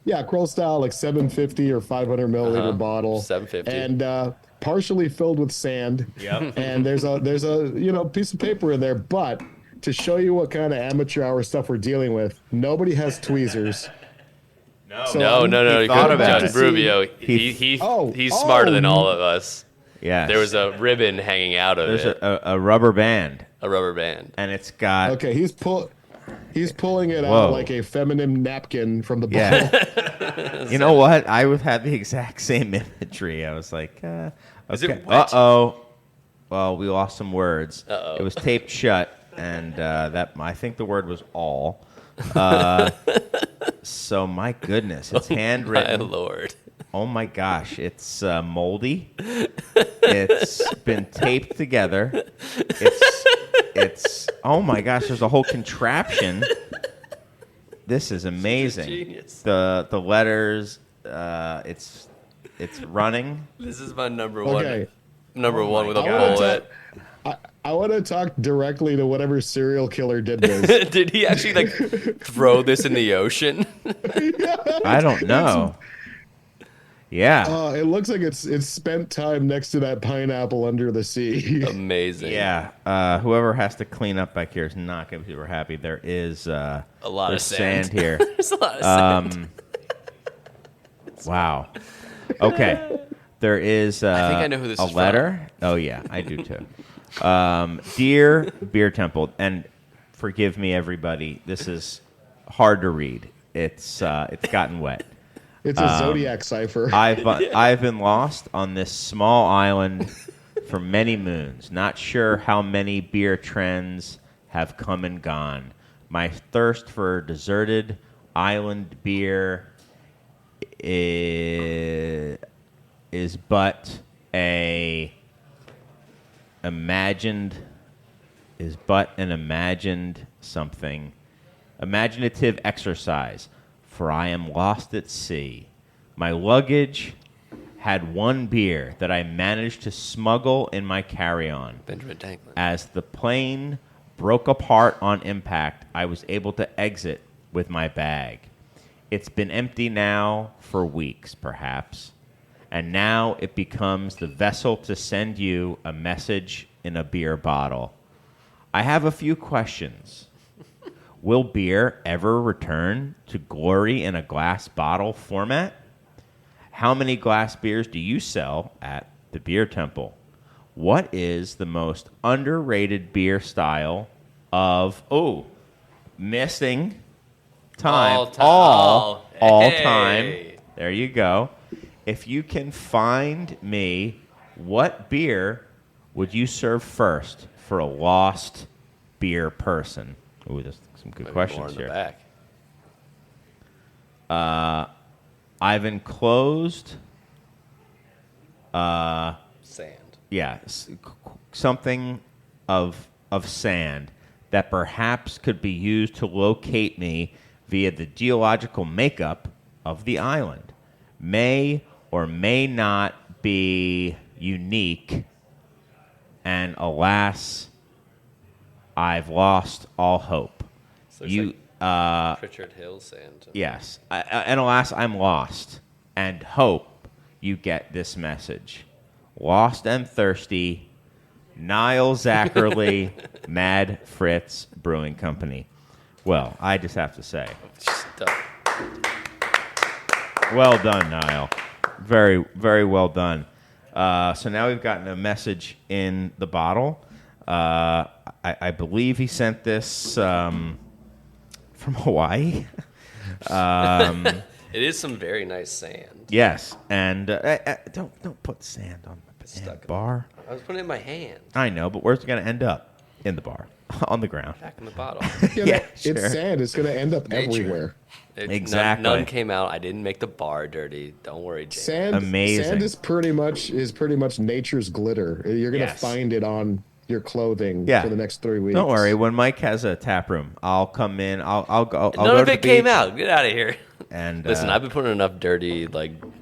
Grolsch style, like 750 or 500 milliliter bottle. 750. And partially filled with sand. Yep. And there's a piece of paper in there, but to show you what kind of amateur hour stuff we're dealing with, nobody has tweezers. No. So No. He thought about Judge it. Rubio, He- he's Oh, smarter than all of us. Yes. There was a ribbon hanging out of There's it. a rubber band, A rubber band. and it's got Okay, he's pulling it Whoa. out like a feminine napkin from the Yeah. bottle. You know what? I would have the exact same imagery. I was like, okay. Is it wet? Uh-oh. Well, we lost some words. Uh-oh. It was taped shut, and that I think the word was all. So my goodness, it's handwritten. My Lord. Oh my gosh, it's moldy. It's been taped together. It's oh my gosh, there's a whole contraption. This is amazing. Genius. The letters, it's running. This is my number one. Okay. Number one with a God. bullet. I want to talk directly to whatever serial killer did this. Did he actually like throw this in the ocean? I don't know. Yeah. It looks like it's spent time next to that pineapple under the sea. Amazing. Yeah. Whoever has to clean up back here is not going to be super happy. There is A lot of there's sand. here. There's a lot of sand. Wow. Okay. There is I think I know who this a is from. letter. Oh yeah, I do too. Dear Beer Temple, and forgive me, everybody. This is hard to read. It's gotten wet. It's a zodiac cipher. I've been lost on this small island for many moons. Not sure how many beer trends have come and gone. My thirst for deserted island beer is but an imagined something, imaginative exercise, for I am lost at sea. My luggage had one beer that I managed to smuggle in my carry-on. Benjamin Franklin. As the plane broke apart on impact, I was able to exit with my bag. It's been empty now for weeks, perhaps, and now it becomes the vessel to send you a message in a beer bottle. I have a few questions. Will beer ever return to glory in a glass bottle format? How many glass beers do you sell at the Beer Temple? What is the most underrated beer style of missing time? All Hey. time. There you go. If you can find me, what beer would you serve first for a lost beer person? Ooh, there's some good Maybe more questions in the here. back. I've enclosed, Sand. something of sand that perhaps could be used to locate me via the geological makeup of the island. May or may not be unique, and alas, I've lost all hope. So it's Pritchard Hill sand. Yes. And alas, I'm lost. And hope you get this message. Lost and thirsty, Niall Zackerley, Mad Fritz Brewing Company. Well, I just have to say, well done, Niall. Very, very well done. So now we've gotten a message in the bottle. I believe he sent this from Hawaii. It is some very nice sand. Yes, and don't put sand on the stuck in bar. I was putting it in my hand. I know, but where's it going to end up? In the bar, on the ground. Back in the bottle. Yeah, It's sure. sand. It's going to end up everywhere. Exactly. None came out. I didn't make the bar dirty. Don't worry, Jay. Sand, Amazing. Sand is pretty much nature's glitter. You're going to Yes. find it on your clothing Yeah. for the next 3 weeks. Don't worry. When Mike has a tap room, I'll come in. I'll go. I'll None go of to it the came beach, out. Get out of here. And Listen, I've been putting enough dirty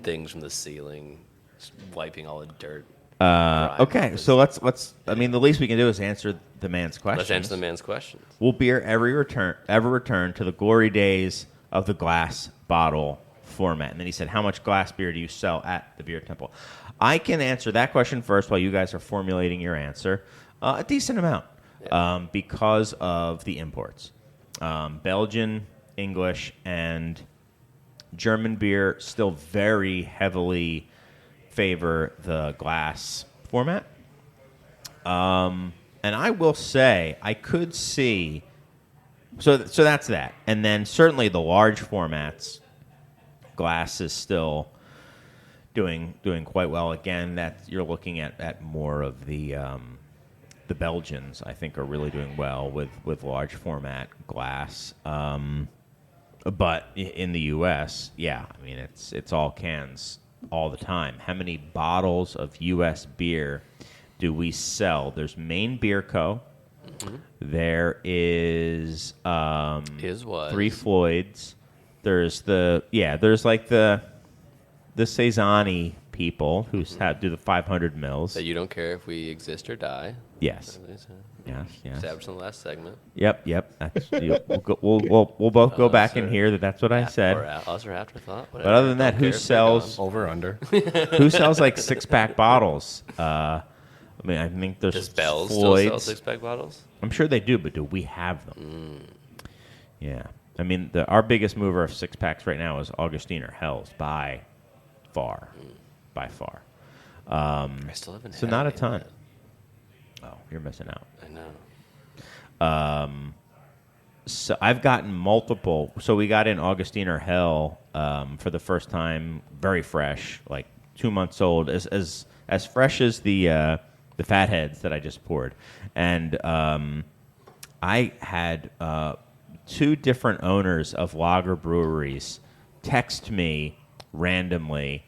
things from the ceiling, just wiping all the dirt. grime okay, off so let's. I mean, the least we can do is answer the man's question. Let's answer the man's questions. Will beer ever return to the glory days of the glass bottle format? And then he said, how much glass beer do you sell at the Beer Temple? I can answer that question first while you guys are formulating your answer. A decent amount because of the imports. Belgian, English, and German beer still very heavily favor the glass format. And I will say, I could see. So that's that, and then certainly the large formats, glass is still doing quite well. Again, that you're looking at more of the Belgians. I think are really doing well with large format glass. But in the U.S., yeah, I mean it's all cans all the time. How many bottles of U.S. beer do we sell? There's Maine Beer Co. Mm-hmm. There is Three Floyds. There's like the Saison-y people who do the 500 mils. That you don't care if we exist or die. Yes. Yes. Established in the last segment. Yep. That's, we'll both go back and hear that's what I said. Or us or afterthought. Whatever. But other than that, who sells over under? Who sells like 6-pack bottles? I mean, I think there's Does Bell's Floyd's. still sell 6-pack bottles? I'm sure they do, but do we have them? Yeah. I mean, our biggest mover of 6-packs right now is Augustiner Hell's by far. By far. I still haven't so had not a any ton. of that. Oh, you're missing out. I know. So I've gotten multiple. So we got in Augustiner Hell for the first time, very fresh, like 2 months old, as fresh as the fatheads that I just poured. And I had 2 different owners of lager breweries text me randomly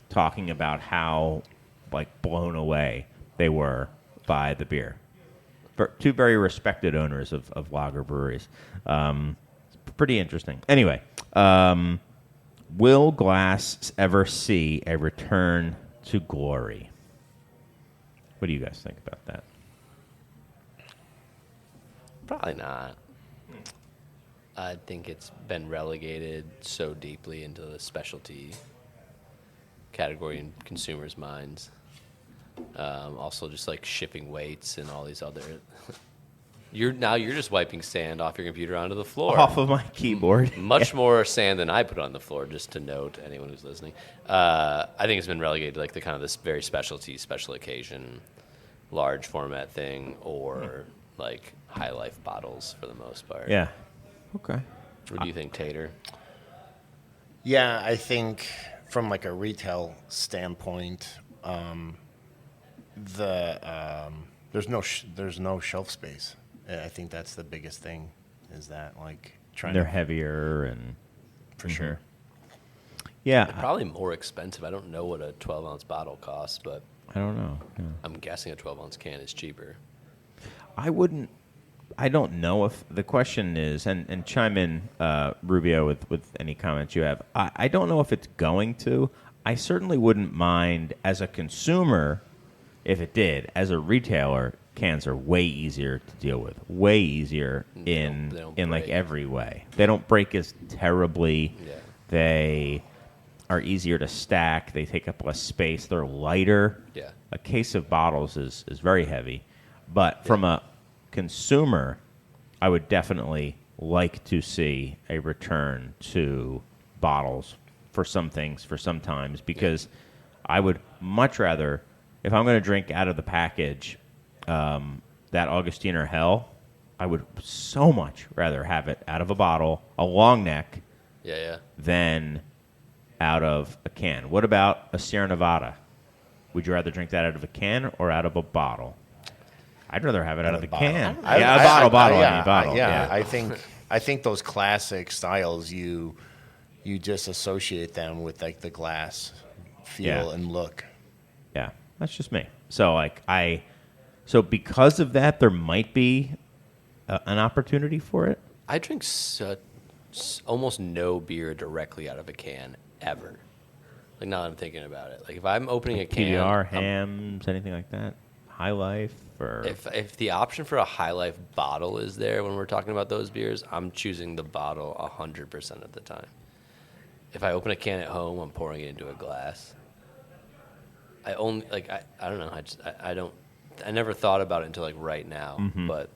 talking about how like blown away they were by the beer. 2 very respected owners of lager breweries. It's pretty interesting. Anyway, will glass ever see a return to glory? What do you guys think about that? Probably not. I think it's been relegated so deeply into the specialty category in consumers' minds. Also, just like shipping weights and all these other. You're just wiping sand off your computer onto the floor. Off of my keyboard. Much more sand than I put on the floor. Just to note, anyone who's listening, I think it's been relegated to like the kind of this very specialty, special occasion, large format thing, or like high life bottles for the most part. Yeah. Okay. What do you think, Tater? Yeah, I think from like a retail standpoint, there's no shelf space. I think that's the biggest thing, is that like they're heavier and for sure. Yeah, They're probably more expensive. I don't know what a 12-ounce bottle costs, but I don't know. Yeah. I'm guessing a 12-ounce can is cheaper. I don't know if the question is, and chime in, Rubio, with any comments you have. I don't know if it's going to. I certainly wouldn't mind as a consumer if it did. As a retailer, cans are way easier to deal with, way easier in like every way. They don't break as terribly. Yeah. They are easier to stack. They take up less space. They're lighter. Yeah. A case of bottles is very heavy. But from a consumer, I would definitely like to see a return to bottles for some things, for some times, because I would much rather, if I'm going to drink out of the package, that Augustiner Hell, I would so much rather have it out of a bottle, a long neck, than out of a can. What about a Sierra Nevada? Would you rather drink that out of a can or out of a bottle? I'd rather have it out of the can. A bottle. Yeah, I think those classic styles, you just associate them with like the glass feel and look. Yeah, that's just me. So so because of that, there might be an opportunity for it. I drink almost no beer directly out of a can ever. Like now that I'm thinking about it, like if I'm opening a can, PBR, Hams, anything like that, High Life, or if the option for a High Life bottle is there when we're talking about those beers, I'm choosing the bottle 100% of the time. If I open a can at home, I'm pouring it into a glass. I don't know. I never thought about it until like right now, but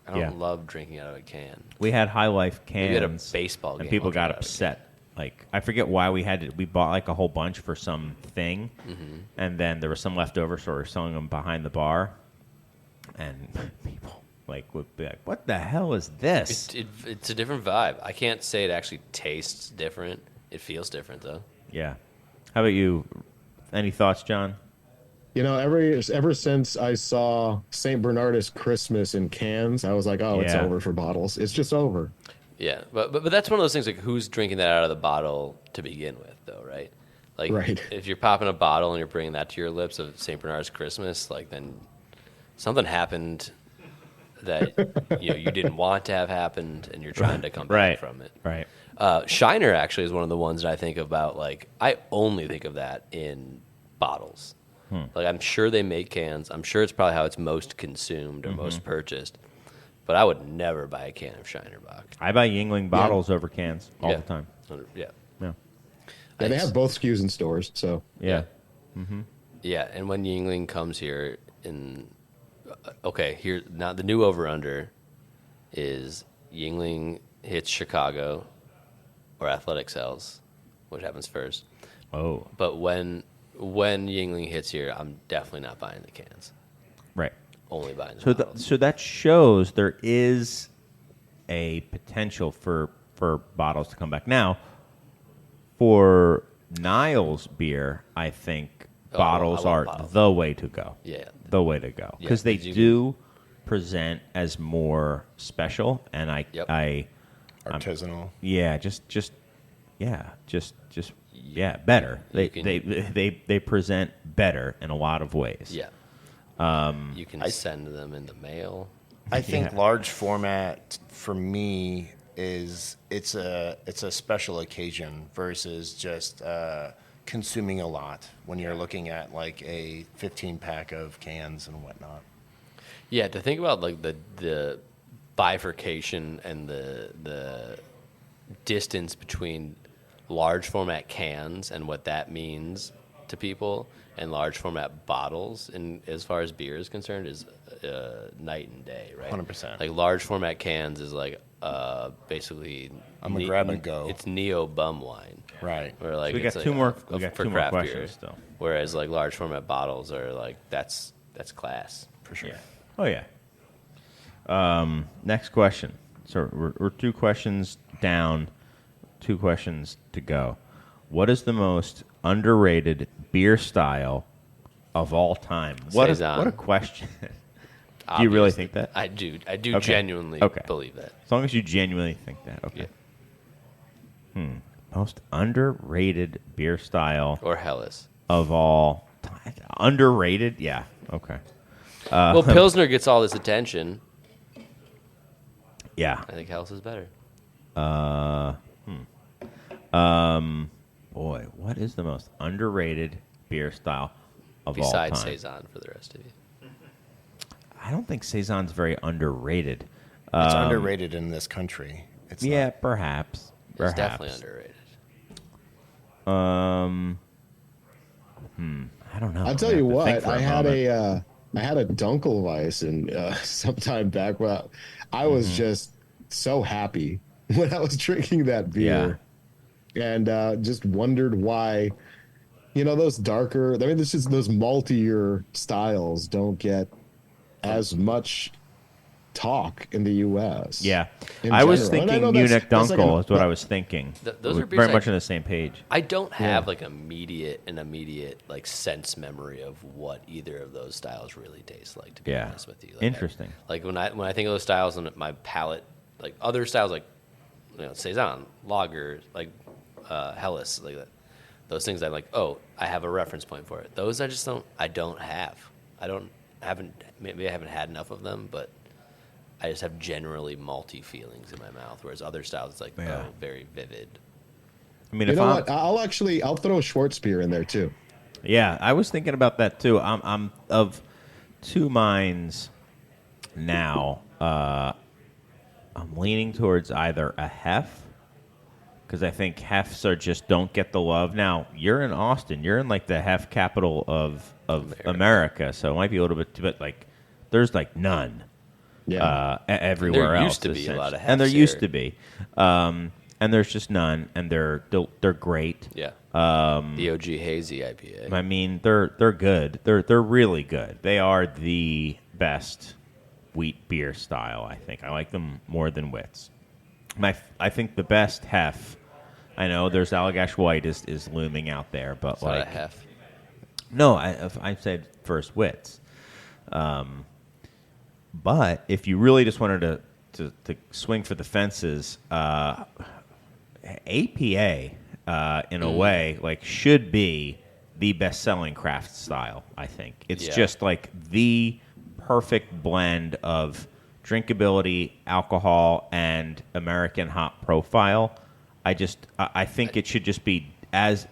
I don't love drinking out of a can. We had High Life cans. Maybe at a baseball game, and people got upset like I forget why we bought like a whole bunch for some thing, and then there was some left over, so we were selling them behind the bar, and people like would be like, "What the hell is this?" It's a different vibe. I can't say it actually tastes different. It feels different though. Yeah. How about you? Any thoughts, John? You know, ever since I saw St. Bernardus Christmas in cans, I was like, oh, it's Yeah. over for bottles. It's just over. Yeah, but that's one of those things like who's drinking that out of the bottle to begin with, though, right? Like, Right. if you're popping a bottle and you're bringing that to your lips of St. Bernard's Christmas, like then something happened that you didn't want to have happened, and you're trying to come back Right. from it. Right. Shiner actually is one of the ones that I think about. Like, I only think of that in bottles. Like, I'm sure they make cans. I'm sure it's probably how it's most consumed or most purchased. But I would never buy a can of Shiner Bock. I buy Yingling bottles over cans all Yeah. the time. Yeah. Yeah. Yeah, they have both SKUs in stores, so Yeah. Yeah, and when Yingling comes here here now the new over-under is Yingling hits Chicago or Athletic sells, which happens first. Oh. But when Yingling hits here, I'm definitely not buying the cans. Right. Only buying the So bottles. so that shows there is a potential for bottles to come back. Now, for Niles beer, I think bottles I love are bottles. the way to go. Yeah. The way to go. Yeah, Because they 'cause you do present as more special, and Yep. Artisanal. better. You can- They present better in a lot of ways. Yeah. You can send them in the mail. I think Yeah. large format for me is it's a special occasion versus just consuming a lot when you're looking at like a 15-pack of cans and whatnot. Yeah, to think about like the bifurcation and the distance between large format cans and what that means to people and large format bottles, and as far as beer is concerned, is night and day, right? 100%. Like large format cans is like basically I'm a grab and go. It's neo bum wine, Right. or like So we got it's two like more. a- We got for two more craft questions beer. still. Whereas like large format bottles are like that's class. For sure. Yeah. Oh yeah. Next question. So we're 2 questions down, 2 questions to go. What is the most underrated beer style of all time? What Saison. a question. Do you really Obviously. think that? I do. I do Okay. genuinely Okay. believe that. As long as you genuinely think that. Okay. Most underrated beer style Or Hellas. of all time. Underrated? Yeah. Okay. Well, Pilsner gets all this attention. Yeah. I think Hellas is better. Boy, what is the most underrated beer style of Besides all time? Saison for the rest of you. I don't think Saison's very underrated. It's underrated in this country. It's Yeah, not. perhaps. It's Perhaps. definitely underrated. I don't know. I'll tell I you have to think what, for I moment. had a Dunkelweiss and sometime back when I was just so happy when I was drinking that beer, and just wondered why, those darker. I mean, this is those maltier styles don't get as much talk in the U.S. Yeah. in I was general. And I thinking know Munich that's like Dunkel is what I was thinking. those are We're beers very I- much on the same page. I don't have like an immediate like sense memory of what either of those styles really taste like. To be Yeah. honest with you, Interesting. Like when I think of those styles and my palate, like other styles like Saison, Lager, like Hellas, like that. Those things I'm like, oh, I have a reference point for it. Those I just don't. I don't have. Maybe I haven't had enough of them, but I just have generally malty feelings in my mouth. Whereas other styles, it's like Yeah. very vivid. I mean, You if know I'm, what? I'll throw Schwarzbier in there too. Yeah, I was thinking about that too. I'm of 2 minds now. I'm leaning towards either a Hef, because I think Hefs just don't get the love. Now, you're in Austin. You're in like the Hef capital of America, so it might be a little bit, but like there's like none. Yeah. Everywhere There else. used to be a lot of and there Hefs used here. to be. And and there's just none, and they're great. Yeah. The OG Hazy IPA. I mean, they're good. They're really good. They are the best wheat beer style. I think I like them more than Wits. I think the best hef. I know there's Allagash White is looming out there, but It's like not a hef. no, I said first Wits. But if you really just wanted to swing for the fences, APA in a way like should be the best-selling craft style. I think it's just like the perfect blend of drinkability, alcohol, and American hop profile. I think it should just be as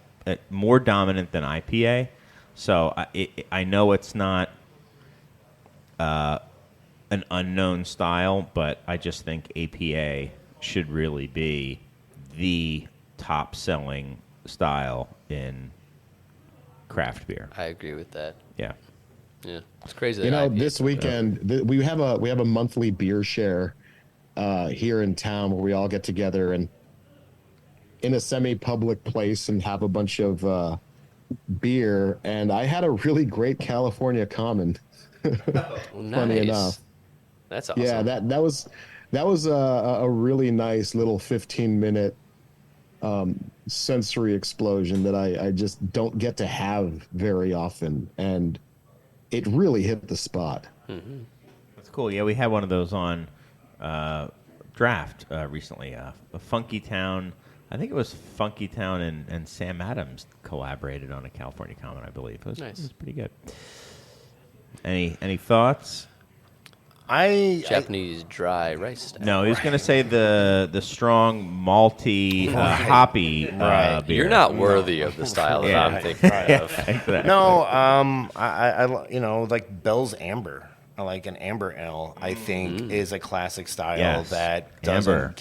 more dominant than IPA. So I know it's not an unknown style, but I just think APA should really be the top-selling style in craft beer. I agree with that. Yeah. Yeah, it's crazy. You that know, IPA this weekend we have a monthly beer share here in town where we all get together and in a semi-public place and have a bunch of beer. And I had a really great California Common. Funny enough. That's awesome. Yeah, that was a really nice little 15-minute sensory explosion that I just don't get to have very often, and it really hit the spot. That's cool. Yeah, we had one of those on draft recently. A Funky Town. I think it was Funky Town and Sam Adams collaborated on a California Common, I believe. It was pretty good. Any thoughts? Japanese dry rice stout. No, he was going to say the strong malty hoppy beer. You're not worthy of the style that I'm thinking of. Exactly. No, I you know, like Bell's Amber. I like an amber ale. I think is a classic style Yes. that doesn't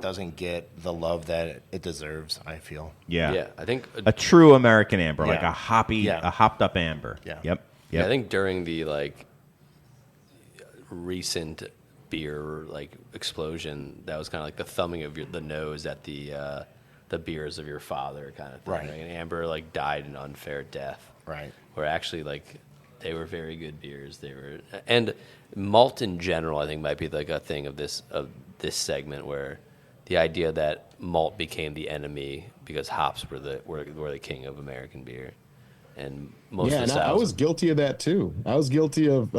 doesn't get the love that it deserves. I feel. Yeah, I think A true American amber, like Yeah. a hopped up amber. Yeah. Yep. I think during the recent beer explosion, that was kind of like the thumbing of the nose at the beers of your father kind of thing. Right. And amber died an unfair death. Right. Where actually they were very good beers. And malt in general, I think, might be a thing of this segment where the idea that malt became the enemy because hops were the king of American beer, and most of the and styles. I was guilty of that too. I was guilty of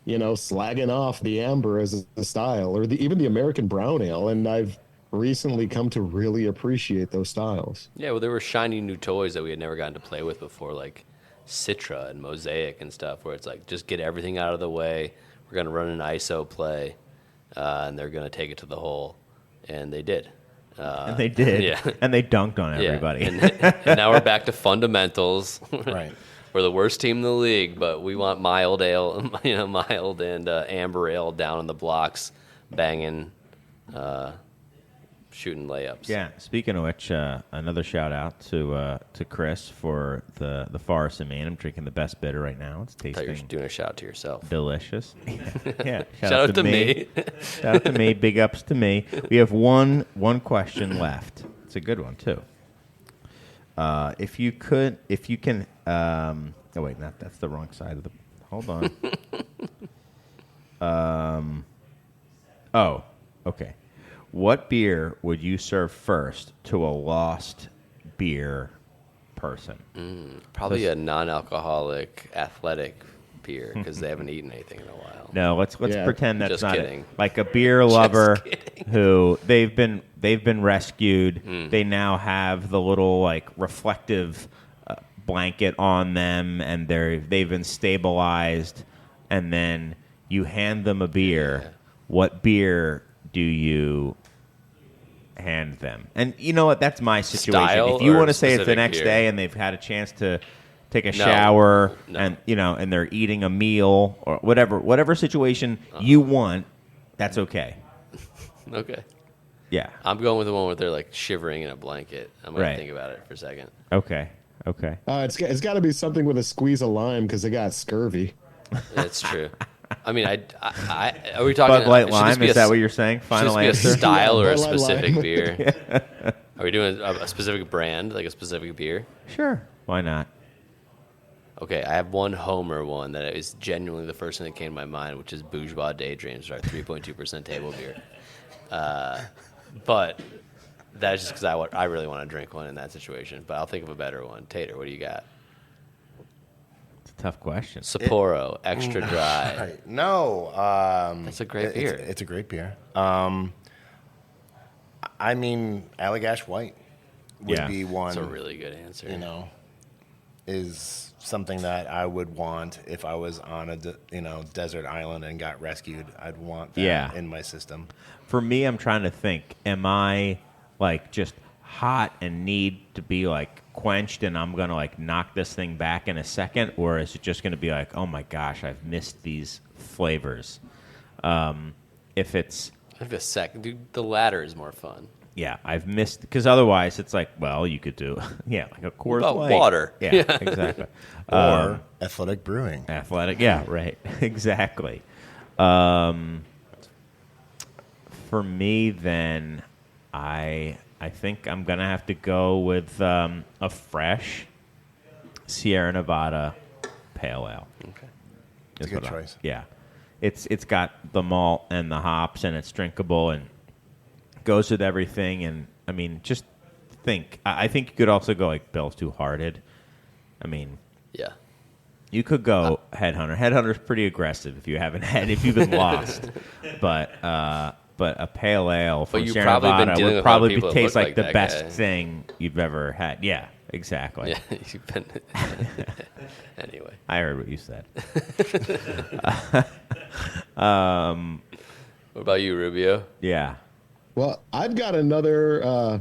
slagging off the amber as a style, or even the American brown ale, and I've recently come to really appreciate those styles. Yeah, well, there were shiny new toys that we had never gotten to play with before, like Citra and Mosaic and stuff, where it's just get everything out of the way. We're going to run an ISO play, and they're going to take it to the hole. And they did. And they did. Yeah. And they dunked on everybody. Yeah. And now we're back to fundamentals. Right. We're the worst team in the league, but we want mild ale, mild and amber ale down in the blocks, banging, shooting layups. Yeah. Speaking of which, another shout out to Chris for the Forest and Maine. I'm drinking the best bitter right now. It's I thought you were tasting doing a shout out to yourself. delicious. Yeah. Shout out to me. Shout out to me. Big ups to me. We have one question left. It's a good one too. If you can. Oh wait, that's the wrong side of the. Hold on. Oh, okay. What beer would you serve first to a lost beer person? Probably a non-alcoholic athletic beer because they haven't eaten anything in a while. No, let's Yeah. pretend that's Just not kidding. it. Like a beer lover kidding. who they've been rescued. They now have the little reflective blanket on them, and they've been stabilized. And then you hand them a beer. Yeah. What beer do you hand them? And you know what? That's my situation. Style If you or want to say it's the specific next beer? day and they've had a chance to take a No. shower No. and they're eating a meal or whatever situation you want, that's okay. Okay. Yeah. I'm going with the one where they're shivering in a blanket. I'm going Right. to think about it for a second. Okay. It's got to be something with a squeeze of lime because they got scurvy. That's true. I mean, are we talking? Bud Light should this Lime, be is that what you're saying? Should Final this be answer? a style or a Bud Light specific Lime. beer? Are we doing a specific brand, like a specific beer? Sure. Why not? Okay, I have one Homer one that is genuinely the first thing that came to my mind, which is Bourgeois Daydreams, our 3.2% table beer. But that's just because I really want to drink one in that situation. But I'll think of a better one. Tater, what do you got? It's a tough question. Sapporo, extra dry. Right. No. That's a great beer. It's a great beer. I mean, Allagash White would Yeah. be one. That's a really good answer. You know, is something that I would want if I was on a desert island and got rescued. I'd want that in my system. For me, I'm trying to think, am I like just hot and need to be like quenched and I'm going to like knock this thing back in a second? Or is it just going to be like, oh my gosh, I've missed these flavors? If it's, I think dude, the latter is more fun. yeah, I've missed, because otherwise it's like, well, you could do, like a Coors About Light. water. Yeah, exactly. Or Athletic Brewing. Athletic, yeah, right, exactly. For me, then, I think I'm gonna have to go with a fresh Sierra Nevada Pale Ale. Okay. It's a good choice. Yeah, it's got the malt and the hops, and it's drinkable and goes with everything. And I mean, just think. I think you could also go like Bell's Two Hearted. I mean, Yeah. you could go Headhunter. Headhunter's pretty aggressive if you've been lost. But a pale ale from you've Sierra probably been Nevada dealing would with a lot of probably people that taste look like the like that best guy. thing you've ever had. Yeah, exactly. Yeah. You've been. Anyway. I heard what you said. What about you, Rubio? Yeah. Well, I've got another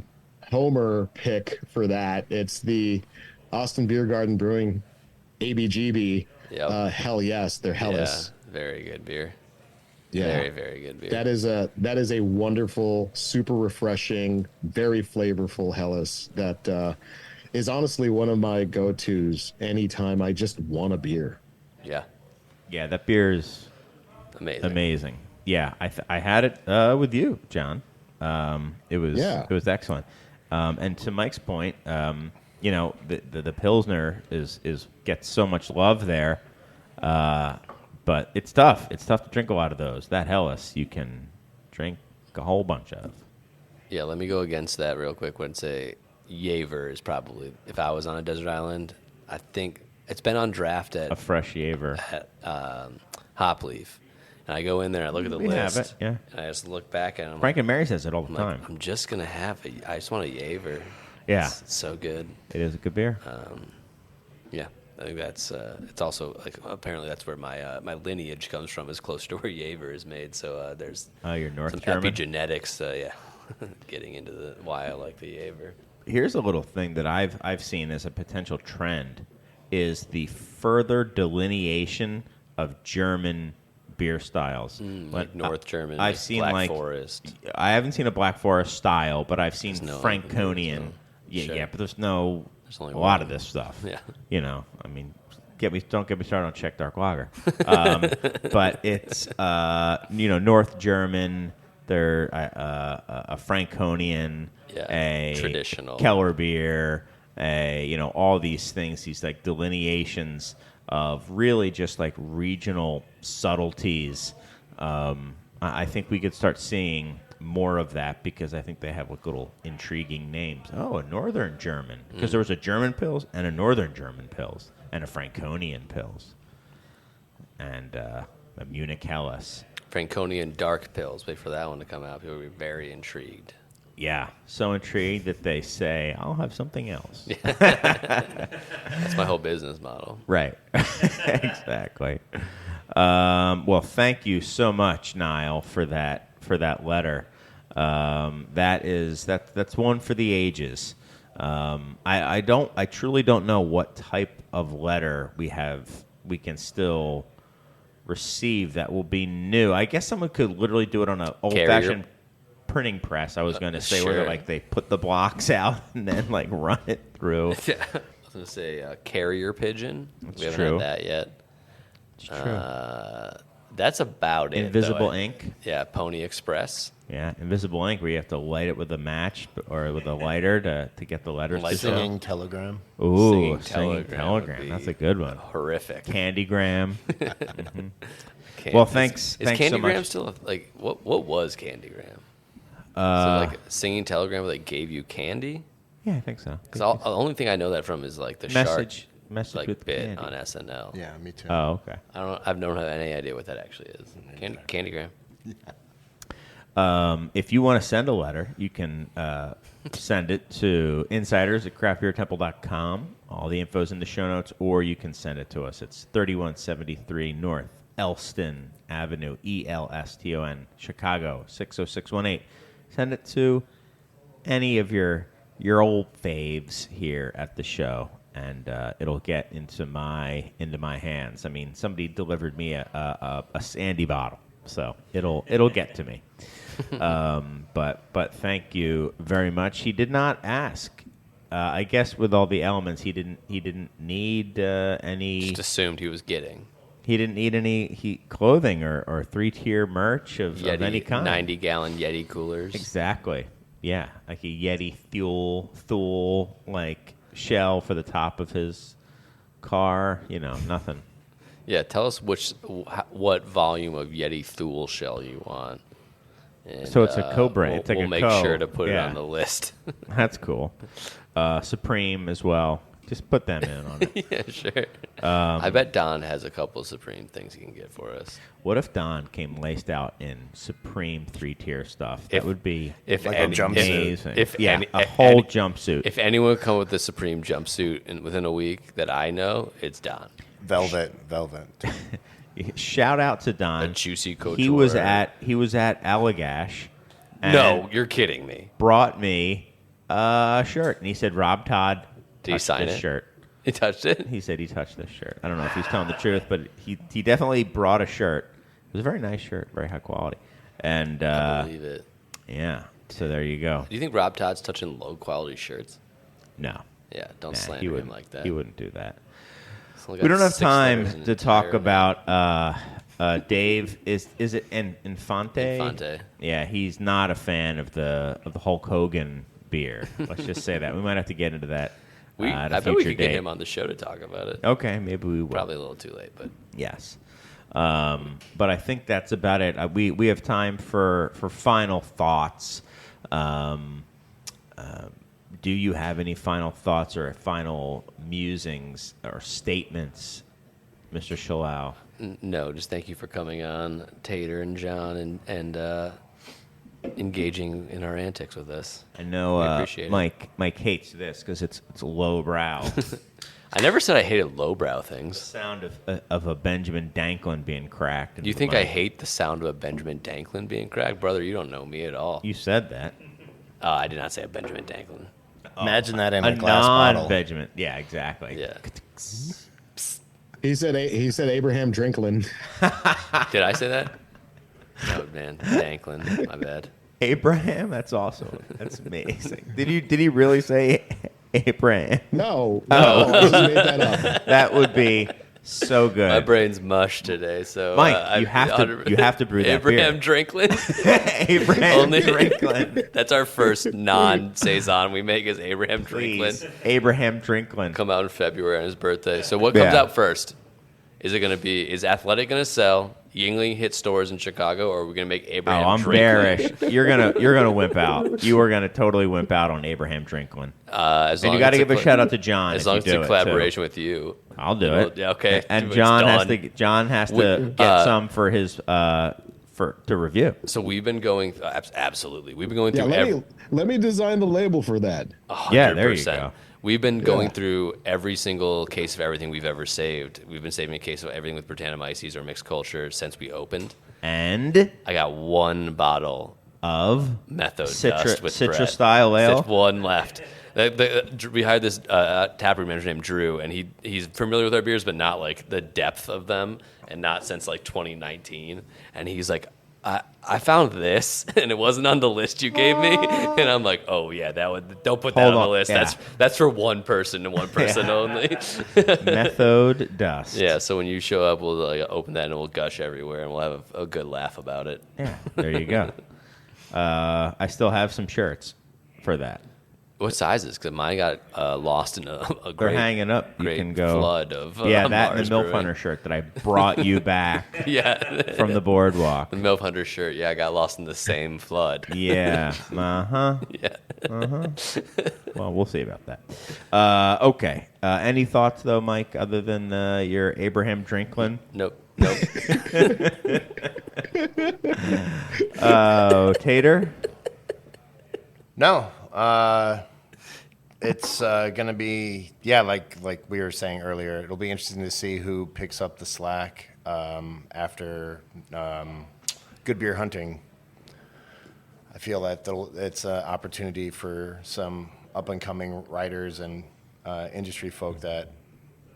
Homer pick for that. It's the Austin Beer Garden Brewing ABGB. Yep. Hell yes, they're Hellas. Yeah. Very good beer. Yeah. Very, very good beer. That is a wonderful, super refreshing, very flavorful Hellas that is honestly one of my go-tos anytime I just want a beer. Yeah. Yeah, that beer is amazing. Yeah, I had it with you, John. It was excellent. And to Mike's point, the Pilsner gets so much love there, but it's tough. It's tough to drink a lot of those. That Hellas you can drink a whole bunch of. Yeah, let me go against that real quick. Would say Jaeger is probably, if I was on a desert island, I think it's been on draft A at fresh Jaeger. Hop Leaf. And I go in there, I look at the We list, have it, yeah. and I just look back and I'm Frank like, and Mary says it all the I'm time. like, I'm just gonna have I just want a Jaeger. Yeah. It's so good. It is a good beer. Yeah, I think that's. It's also like apparently that's where my lineage comes from, is close to where Jaeger is made. So there's You're North some German? epigenetics. Getting into why I like the Jaeger. Here's a little thing that I've seen as a potential trend is the further delineation of German beer styles. Like North German, I've like seen Black Forest. I haven't seen a Black Forest style, but I've seen no- Franconian. no- Yeah, sure. yeah, but there's only one. a lot of this stuff. Yeah. I mean, don't get me started on Czech dark lager. But it's North German. They're a Franconian, a traditional Keller beer, all these things, these like delineations of really just like regional subtleties. I think we could start seeing more of that because I think they have like little intriguing names. Oh, a Northern German, because there was a German Pils and a Northern German Pils and a Franconian Pils and a Munich Helles. Franconian dark pills. Wait for that one to come out. People will be very intrigued. Yeah, so intrigued that they say, I'll have something else. That's my whole business model. Right. Exactly. Well, thank you so much, Niall, for that letter. That's one for the ages. I truly don't know what type of letter we can still receive that will be new. I guess someone could literally do it on an old-fashioned printing press. I was going to say sure. where they put the blocks out and then like run it through. Yeah. I was going to say carrier pigeon. That's we haven't true. had that yet. It's true. That's about it. Invisible though. ink. Yeah, Pony Express. Yeah, invisible ink where you have to light it with a match or with a lighter to get the letters to show. Singing Telegram. Ooh, Singing singing Telegram telegram. would be That's a good one. Horrific. Candygram. Can- Well, thanks Is so Candygram much. still like what was Candygram? So like singing Telegram where they gave you candy? Yeah, I think so. Because the only thing I know that from is like the Message shark with bit candy. on SNL. Yeah, me too. Oh, okay. I've never had any idea what that actually is. Candygram. If you want to send a letter, you can send it to insiders@craftbeertemple.com. All the info's in the show notes, or you can send it to us. It's 3173 North Elston Avenue, ELSTON, Chicago, 60618. Send it to any of your old faves here at the show, and it'll get into my hands. I mean, somebody delivered me a Sandy bottle, so it'll get to me. But thank you very much. He did not ask. I guess with all the elements, he didn't need any. Just assumed he was getting He didn't need any clothing or 3-tier merch of any kind. 90-gallon Yeti coolers. Exactly. Yeah, like a Yeti Thule like shell for the top of his car. Nothing. Yeah, tell us what volume of Yeti Thule shell you want. And, So it's a co-brand. It's like we'll a make co. sure to put it Yeah. on the list. That's cool. Supreme as well. Just put them in on it. Yeah, sure. I bet Don has a couple of Supreme things he can get for us. What if Don came laced out in Supreme 3-tier stuff? That would be If Like a any, jumpsuit. amazing. A whole jumpsuit. If anyone come with the Supreme jumpsuit within a week that I know, it's Don. Velvet. Shout out to Don. A juicy couture. He was at Allagash. And No, you're kidding me. Brought me a shirt, and he said, "Rob Todd, Did he touched sign this it? shirt." He touched it? He said he touched this shirt. I don't know if he's telling the truth, but he definitely brought a shirt. It was a very nice shirt, very high quality, and I believe it. yeah. So there you go. Do you think Rob Todd's touching low-quality shirts? No, Yeah, don't nah, slander he him wouldn't like that. He wouldn't do that. He's only We got don't have 6 letters time in to an talk entire about Dave. Is it Infante? Infante. Yeah, he's not a fan of the Hulk Hogan beer. Let's just say that. We might have to get into that. At a I bet we future could get date. him on the show to talk about it. Okay, maybe we will. Probably a little too late, but Yes. But I think that's about it. We have time for final thoughts. Do you have any final thoughts or final musings or statements, Mr. Shalau? no, just thank you for coming on, Tater and John, and engaging in our antics with us. I know We appreciate it. Mike hates this because it's lowbrow. I never said I hated lowbrow things. Sound of a Benjamin Danklin being cracked. Do you think I hate the sound of a Benjamin Danklin being cracked? Brother, you don't know me at all. You said that. I did not say a Benjamin Danklin. Imagine that in A a glass bottle. non-Benjamin. Yeah, exactly. Yeah. He said Abraham Drinklin. Did I say that? No, man. Danklin. My bad. Abraham, that's awesome. That's amazing. Did he really say Abraham? No, I just made that up. That would be so good. My brain's mush today, so Mike, you have to brew that Abraham beer. Drinklin. Abraham Only- Drinklin. That's our first non-saison we make is Abraham Please. Drinklin. Abraham Drinklin. Come out in February on his birthday. So what comes Yeah. out first? Is Athletic going to sell? Yingling hit stores in Chicago, or are we going to make Oh, Abraham I'm Drinklin? bearish. You're gonna wimp out. You are gonna totally wimp out on Abraham Drinklin. As And long you got to as give a cl- shout out to John. As if long you as it's do a it, collaboration with you. too. I'll do it. Yeah, okay. And It's John done. has to get some for his to review. So we've been going. Absolutely, we've been going Yeah, through. let me design the label for that. Yeah, there you 100%. go. We've been going Yeah. through every single case of everything we've ever saved. We've been saving a case of everything with Britannomyces or mixed culture since we opened. And I got one bottle of Method Citra- Dust with Citra Brett. style ale? There's one left. We hired this taproom manager named Drew, and he's familiar with our beers, but not like the depth of them, and not since like 2019. And he's like, I found this, and it wasn't on the list you gave me, and I'm like, oh yeah, don't put that Hold on the on, list. yeah. That's for one person and one person only. Methode dust. Yeah, so when you show up, we'll open that and we'll gush everywhere, and we'll have a good laugh about it. Yeah, there you go. I still have some shirts for that. What sizes? Because mine got lost in a They're great, hanging up. You great can go. flood of Yeah, that and Mars the MILF Brewing. Hunter shirt that I brought you back Yeah, from the boardwalk. the MILF Hunter shirt. Yeah, I got lost in the same flood. Yeah. Uh-huh. Yeah. Well, we'll see about that. Okay. Any thoughts, though, Mike, other than your Abraham Drinklin? Nope. Tater? No, it's gonna be like we were saying earlier. It'll be interesting to see who picks up the slack after Good Beer Hunting. I feel that it's an opportunity for some up and coming writers and industry folk that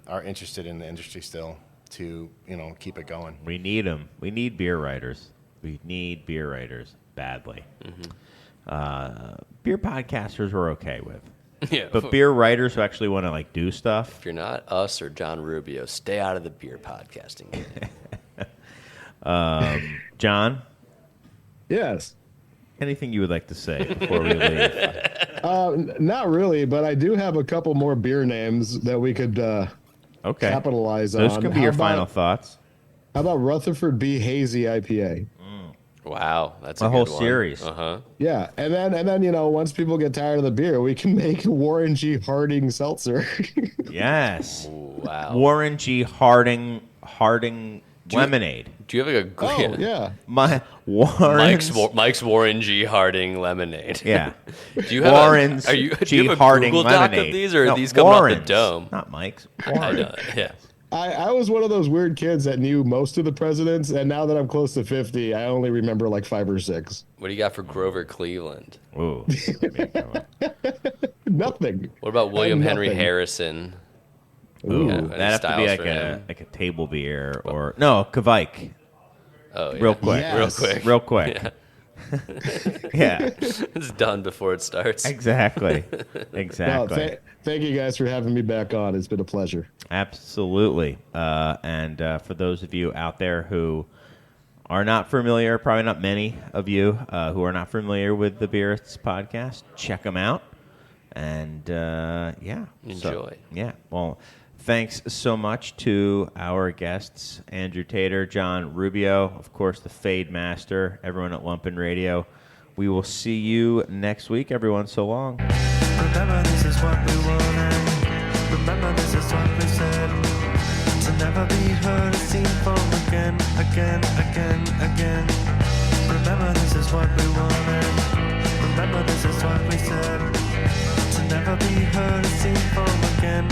are interested in the industry still to keep it going. We need them. We need beer writers. We need beer writers badly. Beer podcasters we're okay with. Yeah. But beer writers who actually want to do stuff. If you're not us or John Rubio, stay out of the beer podcasting game. John, Yes. anything you would like to say before we leave? Not really, but I do have a couple more beer names that we could Okay. capitalize Those on. could be your final thoughts. How about Rutherford B. Hazy IPA? Wow, that's A a whole good one. series. Yeah, and then once people get tired of the beer, we can make Warren G. Harding seltzer. Yes. Wow. Warren G. Harding lemonade. Do you have a Oh yeah. My Warren's Mike's Warren G. Harding lemonade? Yeah. Do you have Warren's do you G. have a Harding Google Doc lemonade. of these, or are No, these coming off Warren's, the dome? Not Mike's. I Warren. know. Yeah. I was one of those weird kids that knew most of the presidents, and now that I'm close to 50, I only remember like 5 or 6. What do you got for Grover Cleveland? Ooh. Nothing. What about William Henry Nothing. Harrison? Ooh. Yeah, any That'd have to be styles like for him? a table beer or no, Kvike. Oh, yeah. Real quick. Yeah. Real quick. Real quick. Yeah. Yeah. It's done before it starts. Exactly. Well, Exactly. thank you guys for having me back on. It's been a pleasure. Absolutely. And for those of you out there who are not familiar, probably not many of you who are not familiar with the Beerists podcast, check them out. And yeah. Enjoy. Yeah. Well, thanks so much to our guests, Andrew Tater, John Rubio, of course, the Fade Master, everyone at Lumpen Radio. We will see you next week, everyone. So long. Remember this is what we wanted. Remember this is what we said. To never be heard or seen from again. Remember this is what we wanted. Remember this is what we said. To never be heard or seen from again.